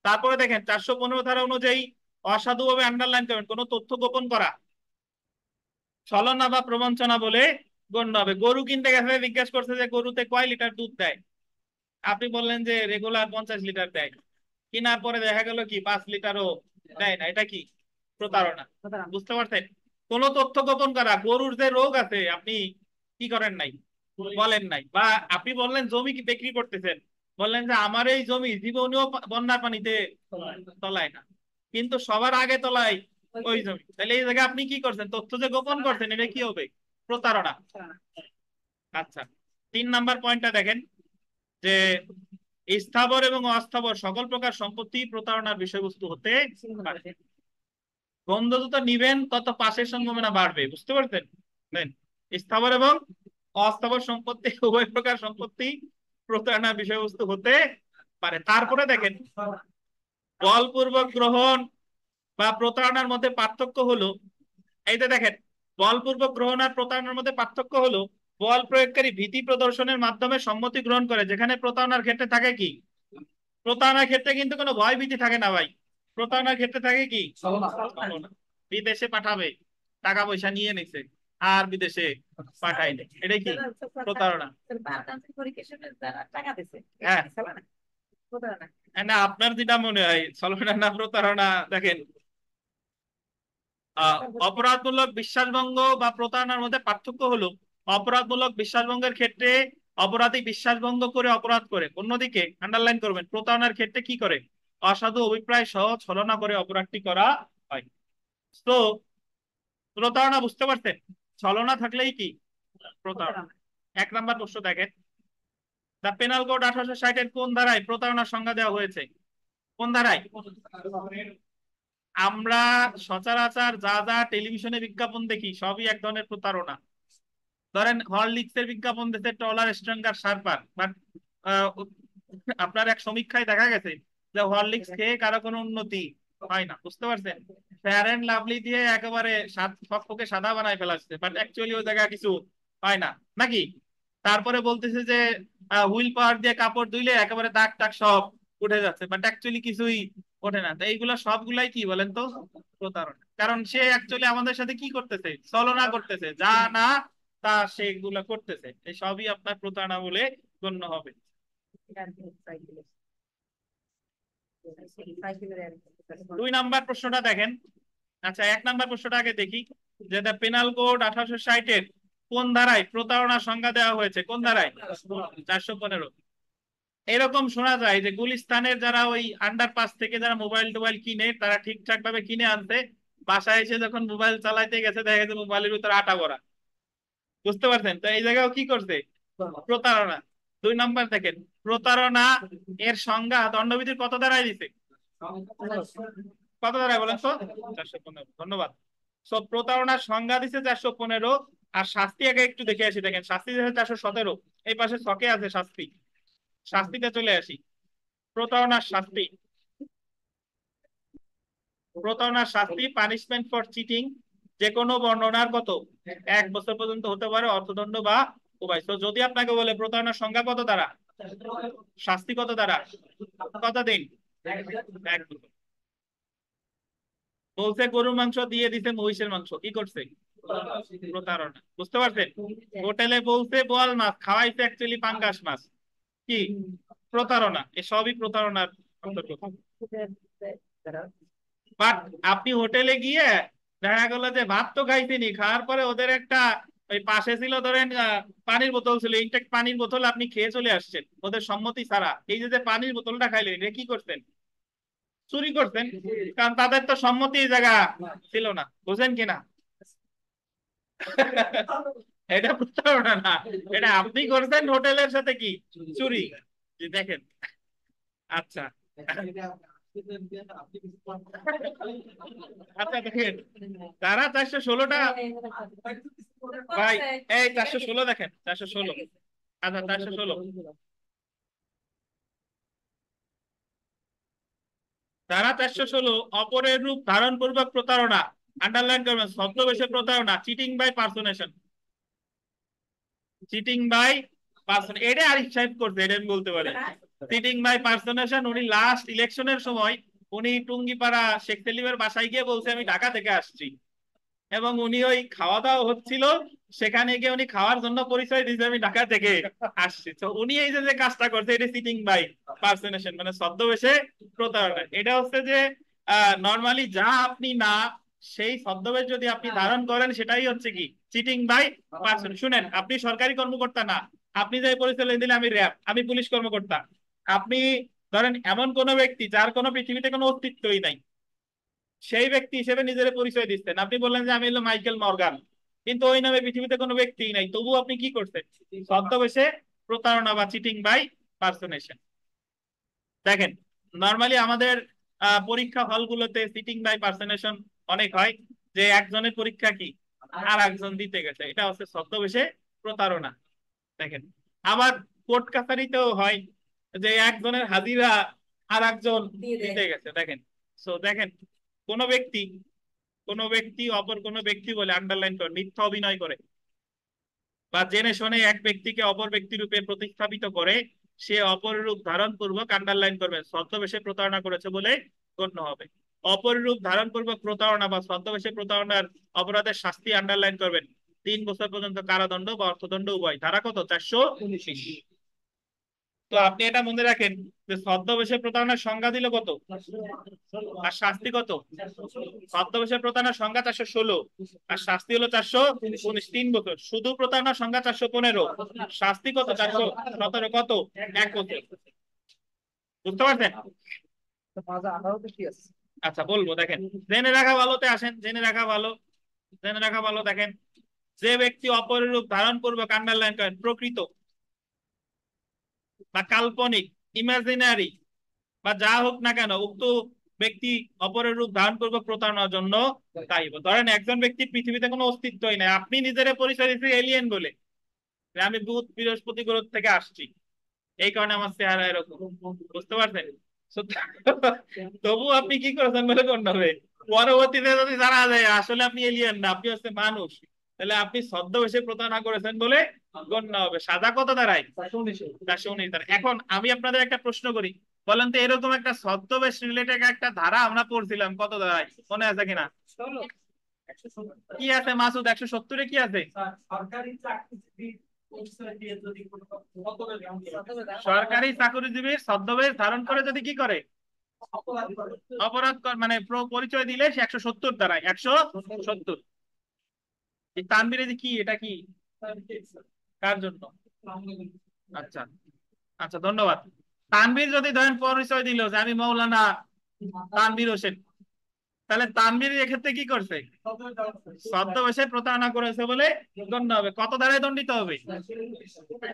তারপরে দেখেন 415 ধারা অনুযায়ী অসাধুভাবে, আন্ডারলাইন করবেন, কোনো তথ্য গোপন করা ছলনা বা প্রবঞ্চনা বলে গণ্য হবে। গরু কিনতে গেছে, জিজ্ঞাসা করছে যে গরুতে কয় লিটার দুধ দেয়, আপনি বললেন যে রেগুলার 50 লিটার দেয়, কেনার পরে দেখা গেল কি 5 লিটারও দেয় না, এটা কি প্রতারণা। বুঝতে পারছেন? কোন তথ্য গোপন করা, গরুর যে রোগ আছে আপনি কি করেন নাই, বলেন নাই, বা আপনি বললেন জমি কি বিক্রি করতেছেন, বললেন যে আমার এই জমি জীবনেও বন্যার পানিতে তলায় না, কিন্তু সবার আগে তলায় ওই জমি। তাহলে এই জায়গায় আপনি কি করছেন, তথ্য যে গোপন করছেন, এটা কি হবে, প্রতারণা। আচ্ছা, 3 নাম্বার পয়েন্টটা দেখেন, যে স্থাবর এবং অস্থাবর সকল প্রকার সম্পত্তি প্রতারণার বিষয়বস্তু হতে পারে। বন্ধ যত নিবেন তত পাশের সম্ভাবনা বাড়বে। বুঝতে পারছেন? দেন স্থাবর এবং অস্থাবর সম্পত্তি উভয় প্রকার সম্পত্তি প্রতারণার বিষয়বস্তু হতে পারে। তারপরে দেখেন, বলপূর্বক গ্রহণ বা প্রতারণার মধ্যে পার্থক্য হলো, এই যে দেখেন, বলপূর্বক গ্রহণ আর প্রতারণার মধ্যে পার্থক্য হলো বল প্রয়োগকারী ভীতি প্রদর্শনের মাধ্যমে সম্মতি গ্রহণ করে, যেখানে প্রতারণার ক্ষেত্রে থাকে কি, প্রতারণার ক্ষেত্রে কিন্তু কোনো ভয় ভীতি থাকে না ভাই। প্রতারণার ক্ষেত্রে থাকে কি, ছলনা। বিদেশে পাঠাবে, টাকা পয়সা নিয়ে নিছে আর বিদেশে পাঠায়নি, এটাই কি প্রতারণা। টাকা দিছে হ্যাঁ, প্রতারণা। না আপনার যেটা মনে হয় ছলনা না প্রতারণা, দেখেন অপরাধমূলক বিশ্বাসভঙ্গ বা প্রতারণার মধ্যে পার্থক্য হলো অপরাধমূলক বিশ্বাসভঙ্গের ক্ষেত্রে অপরাধী বিশ্বাসভঙ্গ করে অপরাধ করে, অন্যদিকে আন্ডারলাইন করবেন প্রতারণার ক্ষেত্রে কি করে, অসাধু অভিপ্রায় সহ ছলনা করে অপরাধটি করা হয়। তো প্রতারণা বুঝতে পারছেন, ছলনা থাকলেই কি প্রতারণা। 1 নম্বর প্রশ্ন দেখেন, দ্য পেনাল কোড 1860 কোন ধারায় প্রতারণার সংজ্ঞা দেওয়া হয়েছে, কোন ধারায়? আমরা সচরাচর যা যা টেলিভিশনে বিজ্ঞাপন দেখি সবই এক ধরনের প্রতারণা। ধরেন হরলিক্স এর বিজ্ঞাপন দিতে টলার স্ট্রঙ্গার শার্পার, বাট আপনার এক সমীক্ষায় দেখা গেছে যে হরলিক্স খেয়ে কারো কোনো উন্নতি হয় না, বুঝতে পারছেন? ফেয়ার এন্ড লাভলি দিয়ে একেবারে ফকফকে সাদা বানায় ফেলাচ্ছে, বাট অ্যাকচুয়ালি ওই জায়গায় কিছু হয় না নাকি। তারপরে বলতেছে যে হুইল পাওয়ার দিয়ে কাপড় ধুইলে একেবারে দাগ টাগ সব উঠে যাচ্ছে, বাট অ্যাকচুয়ালি কিছুই ওঠে না। তো এইগুলা সবগুলাই কি বলেন তো প্রতারণা, কারণ সে অ্যাকচুয়ালি আমাদের সাথে কি করতেছে, ছলনা করতেছে, যা না তা সেগুলো করতেছে, এই সবই আপনার প্রতারণা বলে গণ্য হবে। 2 নম্বর প্রশ্নটা দেখেন। আচ্ছা, 1 নম্বর প্রশ্নটা আগে দেখি, যে দ্য পেনাল কোড 1860 কোন ধারায় প্রতারণার সংজ্ঞা দেওয়া হয়েছে, কোন ধারায়? 415। এরকম শোনা যায় যে গুলিস্তানের যারা ওই আন্ডারপাস থেকে যারা মোবাইল টোবাইল কিনে, তারা ঠিকঠাক ভাবে কিনে আনতে, বাসায় এসে যখন মোবাইল চালাইতে গেছে দেখা গেছে মোবাইলের ভিতরে আটা ভরা, বুঝতে পারছেন? তো এই জায়গায় কি করছে, প্রতারণা। 2 নম্বর দেখেন, প্রতারণা এর সংজ্ঞা দণ্ডবিধির কত ধারায় দিছে, কত ধারায় বলেন তো? 415। ধন্যবাদ। সব প্রতারণার সংজ্ঞা দিছে 415, আর শাস্তি আগে একটু দেখে আসি। দেখেন শাস্তি দিয়েছে 417, এই পাশে ছকে আছে শাস্তি, শাস্তিতে চলে আসি। প্রতারণার শাস্তি, প্রতারণার শাস্তি পানিশমেন্ট ফর চিটিং যে কোনো বর্ণনার কত, 1 বছর পর্যন্ত হতে পারে অর্থদণ্ড বা উভয়। তো যদি আপনাকে বলে প্রতারণার সংজ্ঞা কত দ্বারা, শাস্তি কত দ্বারা, কত দিন, 1 বছর। বলছে গরুর মাংস দিয়ে দিতে মহিষের মাংস, কি করছে, প্রতারণা, বুঝতে পারছেন? হোটেলে বলছে বোয়াল মাছ, খাওয়াইছে অ্যাকচুয়ালি পাঙ্গাস মাছ, কি প্রতারণা। এসবই প্রতারণার অন্তর্গত। বাট আপনি হোটেলে গিয়ে দেখা গেল যে ভাত তো খাইছেনি, খাওয়ার পরে ওদের একটা ওই পাশে ছিল ধরেন পানির বোতল ছিল, ইনটেক্ট পানির বোতল আপনি খেয়ে চলে আসছেন ওদের সম্মতি ছাড়া, এই যে যে পানির বোতলটা খাইলেন এটা কি করছেন, চুরি করছেন, কারণ তাদের তো সম্মতি এই জায়গা ছিল না, বুঝেন কিনা? এটা প্রতারণা না, এটা আপনি করছেন হোটেলের সাথে কি চুরি। জি, দেখেন। আচ্ছা, আচ্ছা দেখেন, তারা 416টা, ভাই এই 416 দেখেন, 416। আচ্ছা 416, ধারা 416 অপরের রূপ ধারণ পূর্বক প্রতারণা, আন্ডারলাইন করবেন ছদ্মবেশে প্রতারণা, cheating by personation, cheating by person, এটা আরিফ সাহেব করছে, এটা আমি বলতে পারি। চিটিং বাই পার্সোনেশন, উনি লাস্ট ইলেকশনের সময় উনি টুঙ্গিপাড়া শেখ সেলিমের বাসায় গিয়ে বলছে আমি ঢাকা থেকে আসছি, এবং উনি ওই খাওয়া দাওয়া হচ্ছিল, সেখানে গিয়ে উনি খাওয়ার জন্য পরিচয় দিয়েছে আমি ঢাকা থেকে আসছি। তো উনি এই যে যে কাজটা করছে এটা চিটিং বাই পার্সোনেশন, মানে ছদ্মবেশে প্রতারণা। এটা হচ্ছে যে নর্মালি যা আপনি না, সেই ছদ্মবেশ যদি আপনি ধারণ করেন সেটাই হচ্ছে কি চিটিং বাই পার্সন। শুনেন, আপনি সরকারি কর্মকর্তা না, আপনি যে পরিচয় দিলে আমি র্যাব, আমি পুলিশ কর্মকর্তা, আপনি ধরেন এমন কোন ব্যক্তি যার কোনো পৃথিবীতে কোনো অস্তিত্বই নাই, সেই ব্যক্তি হিসেবে নিজের পরিচয় দিচ্ছেন, আপনি বললেন যে আমি হলো মাইকেল মর্গান, কিন্তু ওই নামে পৃথিবীতে কোনো ব্যক্তি নাই, তবু আপনি কি করছেন, ছদ্মবেশে প্রতারণা বা চিটিং বাই পার্সোনেশন। দেখেন নর্মালি আমাদের পরীক্ষা হলগুলোতে চিটিং বাই পার্সোনেশন অনেক হয়, যে একজনের পরীক্ষা কি আর একজন দিতে গেছে, এটা হচ্ছে ছদ্মবেশে প্রতারণা। দেখেন আবার কোর্ট কাছারিতেও হয় যে একজনের হাজিরা আর একজন দিতে গেছে। দেখেন, সো দেখেন কোন ব্যক্তি কোনো ব্যক্তি অপর কোনো ব্যক্তি বলে আন্ডারলাইন করে মিথ্যা অভিনয় করে বা জেনে শুনে এক ব্যক্তিকে অপর ব্যক্তি রূপে প্রতিস্থাপিত করে, সে অপর রূপ ধারণ পূর্বক আন্ডারলাইন করবে ছদ্মবেশে প্রতারণা করেছে বলে গণ্য হবে। অপর রূপ ধারণ পূর্বক প্রতারণা বা ছদ্মবেশে প্রতারণার অপরাধের শাস্তি আন্ডারলাইন করবেন 3 বছর পর্যন্ত কারাদণ্ড বা অর্থদণ্ড উভয়। ধারা কত? 419। তো আপনি এটা মনে রাখেন যে ছদ্মবেশে প্রতারণার সংজ্ঞা দিল কত আর শাস্তি কত? ছদ্মবেশে প্রতারণার সংজ্ঞা 416 আর শাস্তি হলো 419, 3 বছর। শুধু প্রতারণার সংজ্ঞা 415, শাস্তি কত? 417, কত? 1 বছর। বুঝতে পারছেন? তো মাজা 18 কি আছে? আচ্ছা বলবো, দেখেন জেনে রাখা ভালোতে আসেন, জেনে রাখা ভালো, জেনে রাখা ভালো। দেখেন, যে ব্যক্তি অপরের রূপ ধারণ পূর্বক আন্ডারলাইন করেন প্রকৃত বা কাল্পনিক, ইমাজিনারি বা যা হোক না কেন, উক্ত ব্যক্তি অপরের রূপ ধারণ পূর্বক প্রতারণার জন্য দায়ী। ধরেন একজন ব্যক্তি পৃথিবীতে কোনো অস্তিত্বই নাই, আপনি নিজের পরিচয় দিচ্ছেন এলিয়েন বলে, যে আমি বুধ বৃহস্পতি গ্রহ থেকে আসছি, এই কারণে আমার চেহারা এরকম। বুঝতে পারছেন? So, তবু আপনি কি করেছেন বলে গণ্য হবে। পরবর্তীতে যদি জানা যায় আসলে আপনি এলিয়েন না, আপনি হচ্ছে মানুষ, তাহলে আপনি ছদ্মবেশে প্রতারণা করেছেন বলে গণ্য হবে। সাজা কত দাঁড়ায়? 419 দাঁড়ায়। এখন আমি আপনাদের একটা প্রশ্ন করি, বলেন তো এরকম একটা ছদ্মবেশ রিলেটেড একটা ধারা আমরা পড়ছিলাম, কত দাঁড়ায় মনে আছে কিনা? কি আছে মাসুদ? 170-এ কি আছে? সরকারি চাকরিজীবী পরিচয় দিয়ে যদি কোনো সরকারি চাকরিজীবীর ছদ্মবেশ ধারণ করে যদি কি করে? অপরাধ মানে পরিচয় দিলে সে 170 দাঁড়ায়। 170। এই তানবীরে যে কি, এটা কি কার জন্য? আচ্ছা, আচ্ছা ধন্যবাদ। তানবীর যদি ধরেন পরিচয় দিল যে আমি মৌলানা তানবীর হোসেন, তাহলে তানবীর এক্ষেত্রে কি করছে? ছদ্মবেশে প্রতারণা করেছে বলে গণ্য হবে। কত ধারায় দণ্ডিত হবে?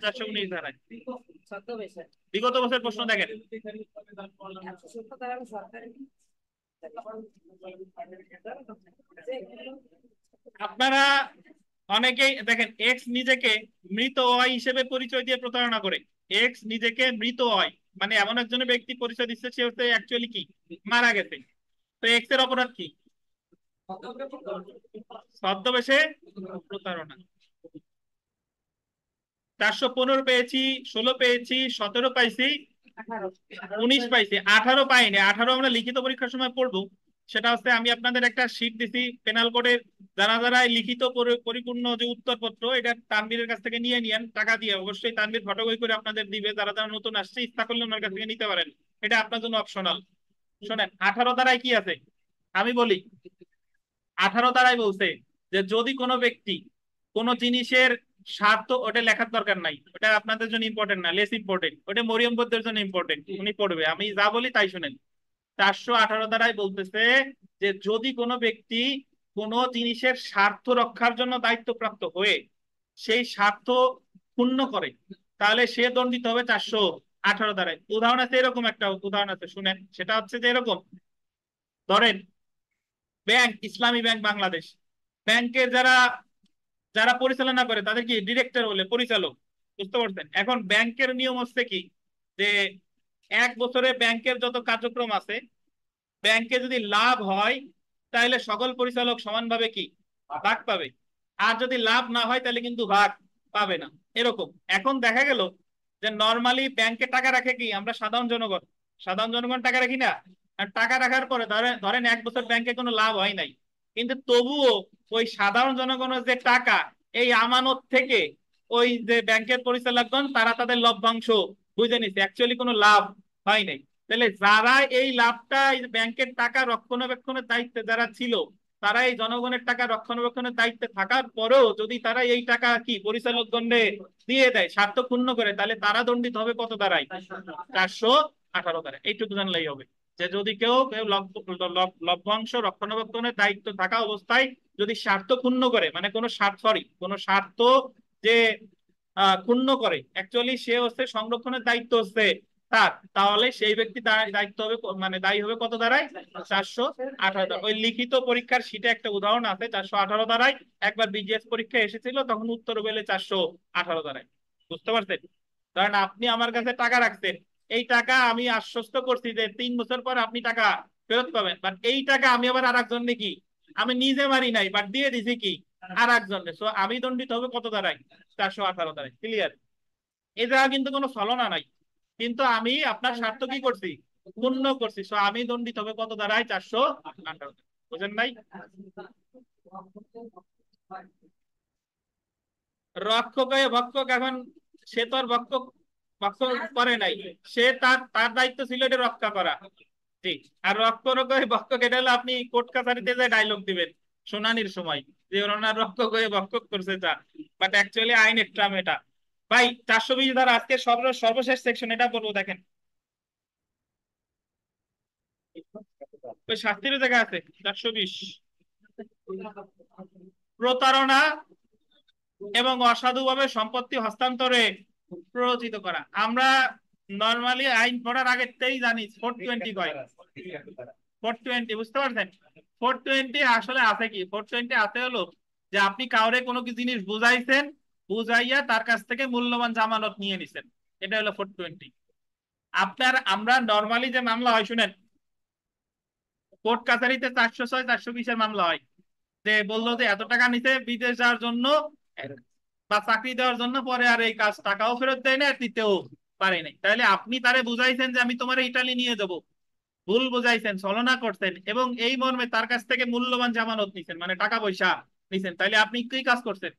419 ধারায়। বিগত বছর প্রশ্ন দেখেন, আপনারা অনেকেই দেখেন এক্স নিজেকে মৃত অয় হিসেবে পরিচয় দিয়ে প্রতারণা করে। এক্স নিজেকে মৃত অয় মানে এমন একজনের ব্যক্তি পরিচয় দিচ্ছে সে হচ্ছে অ্যাকচুয়ালি কি মারা গেছে। তো এক্স এর অপরাধ কি? ছদ্মবেশে প্রতারণা। 415 পেয়েছি, 16 পেয়েছি, 17 পাইছি, 19 পাইছি, 18 পাইনি। 18 আমরা লিখিত পরীক্ষার সময় পড়বো। সেটা হচ্ছে আমি আপনাদের একটা শীট দিছি পেনাল কোডের, যারা যারা এই লিখিত পরিপূর্ণ যে উত্তরপত্র, এটা তানভীরের কাছ থেকে নিয়ে নিয়েন টাকা দিয়ে। অবশ্যই তানভীর ফটোকপি করে আপনাদের দিবে, যারা যারা নতুন আসছে ইচ্ছা করলে ওনার কাছ থেকে নিতে পারেন, এটা আপনার জন্য অপশনাল। শোনেন 18 দ্বারাই কি আছে আমি বলি। 18 দ্বারাই বলছে যে যদি কোনো ব্যক্তি কোন জিনিসের স্বার্থ, ওটা লেখার দরকার নাই, ওটা আপনাদের জন্য ইম্পর্টেন্ট না, লেস ইম্পর্টেন্ট, ওটা মরিয়ম বৌদ্ধের জন্য ইম্পর্টেন্ট, উনি পড়বে, আমি যা বলি তাই শুনেন। 418 দ্বারাই বলতেছে যে যদি কোনো ব্যক্তি কোনো জিনিসের স্বার্থ রক্ষার জন্য দায়িত্বপ্রাপ্ত হয়ে সেই স্বার্থ ক্ষুণ্ণ করে, তাহলে সে দণ্ডিত হবে 418 দ্বারাই। উদাহরণ আছে, এরকম একটা উদাহরণ আছে শুনেন, সেটা হচ্ছে যে এরকম ধরেন ব্যাংক, ইসলামী ব্যাংক বাংলাদেশ, ব্যাংকের যারা যারা পরিচালনা করে তাদের কি ডিরেক্টর বলে, পরিচালক। বুঝতে পারছেন? এখন ব্যাংকের নিয়ম হচ্ছে কি যে 1 বছরে ব্যাংকের যত কার্যক্রম আছে, ব্যাংকে যদি লাভ হয় তাহলে সকল পরিচালক সমানভাবে কি ভাগ পাবে, আর যদি লাভ না হয় তাহলে কিন্তু ভাগ পাবে না, এরকম। এখন দেখা গেল যে নর্মালি ব্যাংকে টাকা রাখে কি আমরা সাধারণ জনগণ, সাধারণ জনগণ টাকা রাখি না? আর টাকা রাখার পরে ধরেন ধরেন 1 বছর ব্যাংকে কোনো লাভ হয় নাই, কিন্তু তবুও ওই সাধারণ জনগণের যে টাকা, এই আমানত থেকে ওই যে ব্যাংকের পরিচালকগণ তারা তাদের লভ্যাংশ বুঝে নিচ্ছে, অ্যাকচুয়ালি কোনো লাভ হয় নাই। তাহলে যারা এই লাভটা এই ব্যাংকের টাকা রক্ষণাবেক্ষণের দায়িত্বে যারা ছিল, তারা এই জনগণের টাকা রক্ষণাবেক্ষণের দায়িত্বে থাকার পরেও যদি তারা এই টাকা কি পরিচালক দণ্ডে দিয়ে দেয়, স্বার্থ ক্ষুণ্ণ করে, তাহলে তারা দণ্ডিত হবে কত দ্বারাই? 418 দ্বারা। এইটুকু জানলেই হবে যে যদি কেউ কেউ লভ্যাংশ রক্ষণাবেক্ষণের দায়িত্ব থাকা অবস্থায় যদি স্বার্থ ক্ষুণ্ণ করে, মানে কোনো স্বার্থ, সরি কোনো স্বার্থ যে ক্ষুণ্ণ করে, অ্যাকচুয়ালি সে হচ্ছে সংরক্ষণের দায়িত্ব হচ্ছে তার, তাহলে সেই ব্যক্তি দায়িত্ব হবে মানে দায়ী হবে কত দ্বারাই? 418 দ্বারা। ওই লিখিত পরীক্ষার শীটে একটা উদাহরণ আছে 418 দ্বারাই, একবার বিজিএস পরীক্ষা এসেছিল তখন উত্তর পেলে 418 দ্বারাই। বুঝতে পারছেন? কারণ আপনি আমার কাছে টাকা রাখছেন, এই টাকা আমি আশ্বস্ত করছি যে 3 বছর পর আপনি টাকা ফেরত পাবেন, বাট এই টাকা আমি আবার আর একজন কি আমি নিজে মারি নাই, বাট দিয়ে দিছি কি আর একজনে, সো আমি দণ্ডিত হবে কত দ্বারাই? 418 দ্বারাই। ক্লিয়ার? এই জায়গা কিন্তু কোনো ছলনা নাই, কিন্তু আমি আপনার স্বার্থ কি করছি? পূর্ণ করছি, সো আমি দণ্ডিত হবে কত দ্বারাই? 418। বুঝেন নাই? রক্ষক হয়ে ভক্ষক, এখন সে তো আর ভক্ষক ভক্ষক করে নাই, সে তার তার দায়িত্ব ছিল এটা রক্ষা করা। জি। আর রক্ষক হয়ে ভক্ষক, এটা হলো আপনি কোর্ট কাছারিতে যে ডায়লগ দিবেন শুনানির সময়, যে ওনার রক্ষক হয়ে ভক্ষক করছে তা, বাট অ্যাকচুয়ালি আইনের ট্রাম এটা। ভাই 420 ধারা আজকে সর্বশেষ সেকশন, এটা বলবো দেখেন। ওই শাস্তির জায়গা আছে 420, প্রতারণা এবং অসাধুভাবে সম্পত্তি হস্তান্তরে প্ররোচিত করা। আমরা নর্মালি আইন পড়ার আগেতেই জানি 420 কয়। 420 বুঝতে পারছেন? 420 আসলে আছে কি? 420 আছে হলো যে আপনি কাউরে কোনো কি জিনিস বুঝাইছেন, বুঝাইয়া তার কাছ থেকে মূল্যবান জামানত নিয়ে নিছেন, এটা হলো 420। আপনার আমরা নর্মালি যে মামলা হয় শুনেন, কোর্ট কাছারিতে 406 420 মামলা হয়, যে বললো যে এত টাকা নিতে বিদেশ যাওয়ার জন্য বা চাকরি দেওয়ার জন্য, পরে আর এই কাজ টাকাও ফেরত দেয় না, আর দিতেও পারে নাই। তাহলে আপনি তারে বুঝাইছেন যে আমি তোমার ইটালি নিয়ে যাবো, ভুল বুঝাইছেন, ছলনা করছেন, এবং এই মর্মে তার কাছ থেকে মূল্যবান জামানত নিছেন, মানে টাকা পয়সা নিছেন, তাইলে আপনি কি কাজ করছেন?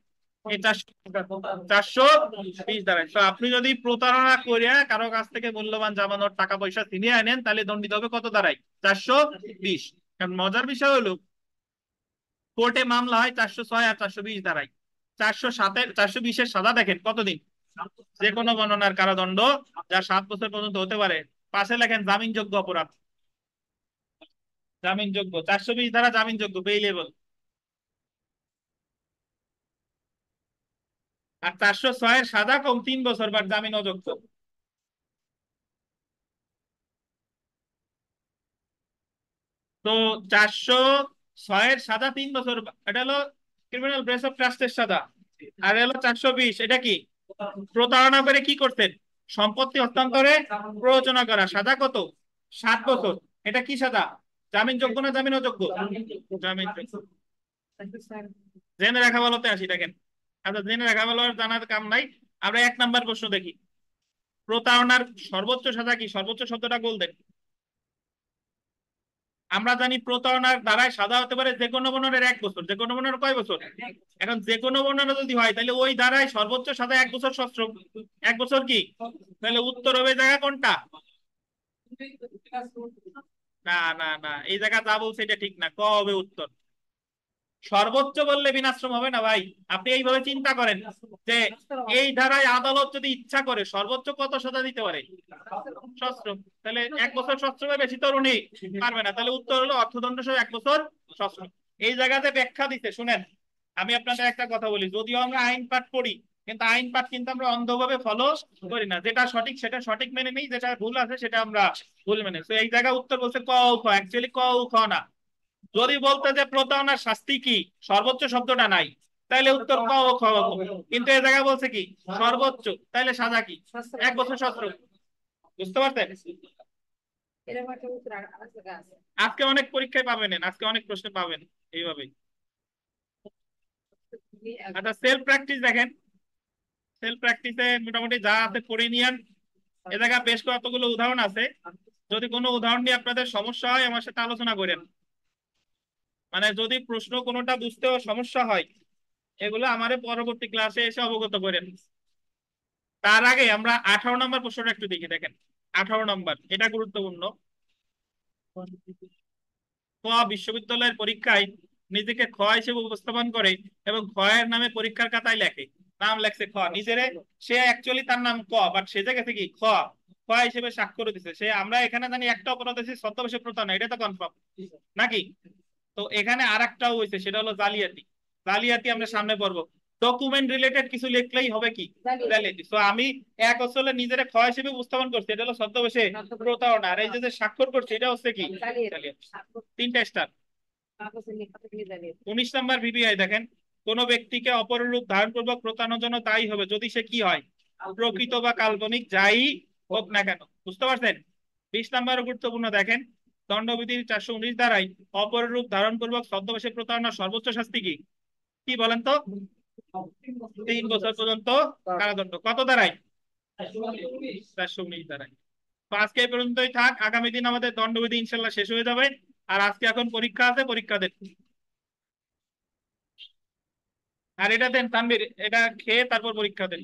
এই 420 দ্বারা। তো আপনি যদি প্রতারণা করিয়া কারো কাছ থেকে মূল্যবান জামানত টাকা পয়সা ছিনিয়ে আনেন, তাহলে দণ্ডিত হবে কত দ্বারাই? 420। কারণ মজার বিষয় হলো, কোর্টে মামলা হয় 406 আর 420 দ্বারাই। 407 420 সাজা দেখেন কতদিন? যে কোনো বর্ণনার কারাদণ্ড, যা 7 বছর পর্যন্ত হতে পারে। পাশে লেখেন জামিনযোগ্য অপরাধ, জামিনযোগ্য। 420 ধারা জামিনযোগ্য, বেইলেবল। আর 406 সাজা কম 3 বছর, বাট জামিন অযোগ্য। তো 406 সাজা 3 বছর, এটা হলো ক্রিমিনাল ব্রেস অফ ট্রাস্টের সাজা। আর হলো 420, এটা কি? প্রতারণা করে কি করতেন? সম্পত্তি হস্তান্তরে প্ররোচনা করা। সাজা কত? 7 বছর। এটা কি সাজা? জামিন যোগ্য না জামিন অযোগ্য? জামিন যোগ্য। জেনে রাখা ভালোতে আসি দেখেন। আচ্ছা, জেনে রাখা ভালো, আর জানার কাম নাই। আমরা 1 নাম্বার প্রশ্ন দেখি। প্রতারণার সর্বোচ্চ সাজা কি? সর্বোচ্চ শব্দটা বলতেন। আমরা জানি প্রতারণার দ্বারাই সাজা হতে পারে যে কোনো বর্ণনার 1 বছর। যে কোনো বর্ণনার কয় বছর? এখন যে কোনো বর্ণনা যদি হয়, তাহলে ওই দ্বারাই সর্বোচ্চ সাজা 1 বছর সশ্রম। 1 বছর কি? তাহলে উত্তর হবে জায়গা কোনটা? না না না, এই জায়গা যা বলছে এটা ঠিক না, ক হবে উত্তর। সর্বোচ্চ বললে বিনাশ্রম হবে না ভাই। আপনি এইভাবে চিন্তা করেন যে এই ধারায় আদালত যদি ইচ্ছা করে সর্বোচ্চ কত সাজা দিতে পারে? সশ্রম। তাহলে 1 বছর সশ্রমে বেশি তরুণী পারবে না, তাহলে উত্তর হলো অর্থদণ্ড সহ 1 বছর সশ্রম। এই জায়গাতে ব্যাখ্যা দিতে শুনেন, আমি আপনাদের একটা কথা বলি, যদিও আমরা আইন পাঠ পড়ি, কিন্তু আইন পাঠ কিন্তু আমরা অন্ধভাবে ফলো করি না। যেটা সঠিক সেটা সঠিক মেনে নিই, যেটা ভুল আছে সেটা আমরা ভুল মেনে। তো এই জায়গায় উত্তর বলছে ক ও খ, অ্যাকচুয়ালি ক ও খ না। যদি বলতে যে প্রতারণার শাস্তি কি, সর্বোচ্চ শব্দটা নাই, তাইলে উত্তর ক ও খ হতো। কিন্তু এই জায়গায় বলছে কি সর্বোচ্চ, তাইলে সাজা কি? 1 বছর সশ্রম। বুঝতে পারছেন? আজকে অনেক পরীক্ষায় পাবেন, আজকে অনেক প্রশ্ন পাবেন এইভাবে। আচ্ছা, সেলফ প্র্যাকটিস দেখেন। সেলফ প্র্যাকটিসে মোটামুটি যা আছে পড়ে নিয়েন। এ জায়গায় বেশ কতগুলো উদাহরণ আছে, যদি কোনো উদাহরণ নিয়ে আপনাদের সমস্যা হয় আমার সাথে আলোচনা করেন। মানে যদি প্রশ্ন কোনোটা বুঝতেও সমস্যা হয়, এগুলো আমারে পরবর্তী ক্লাসে এসে অবগত করেন। তার আগে আমরা 18 নম্বর প্রশ্নটা একটু দেখি, দেখেন 18 নম্বর, এটা গুরুত্বপূর্ণ। ক বিশ্ববিদ্যালয়ের পরীক্ষায় নিজেকে খ হিসেবে উপস্থাপন করে এবং খ এর নামে পরীক্ষার খাতায় লেখে। নাম লেখছে খ, নিজেরে, সে অ্যাকচুয়ালি তার নাম ক, বাট সে জায়গা থেকে খ খ হিসেবে স্বাক্ষর দিছে সে। আমরা এখানে জানি একটা অপরাধ আছে ছদ্মবেশে প্রতারণা, এটা তো কনফার্ম নাকি? তো এখানে আর একটাও হয়েছে, সেটা হলো জালিয়াতি। জালিয়াতি আমরা সামনে পড়বো। ডকুমেন্ট রিলেটেড কিছু লিখলেই হবে কি? জালিয়াতি। তো আমি এক আসলে নিজের খ হিসেবে উপস্থাপন করছি, এটা হলো ছদ্মবেশে প্রতারণা। আর এই যে যে স্বাক্ষর করছি, এটা হচ্ছে কি? জালিয়াতি। 3টা স্টার। 19 নম্বর ভিভিআই দেখেন, কোন ব্যক্তিকে অপরের রূপ ধারণ পূর্বক প্রতারণার জন্য দায়ী হবে যদি সে কি হয়? প্রকৃত বা কাল্পনিক যাই হোক না কেন। বুঝতে পারছেন? 20 নম্বর গুরুত্বপূর্ণ দেখেন, দণ্ডবিধির 419 ধারায় অপরের রূপ ধারণ পূর্বক ছদ্মবেশে প্রতারণার সর্বোচ্চ শাস্তি কি? কি বলেন তো? 3 বছর পর্যন্ত কারাদণ্ড। কত ধারায়? 419 ধারায়। তো আজকে এই পর্যন্তই থাক, আগামী দিন আমাদের দণ্ডবিধি ইনশাল্লাহ শেষ হয়ে যাবে। আর আজকে এখন পরীক্ষা আছে, পরীক্ষা দেন। আর এটা দেন তানভীর, এটা খেয়ে তারপর পরীক্ষা দেন।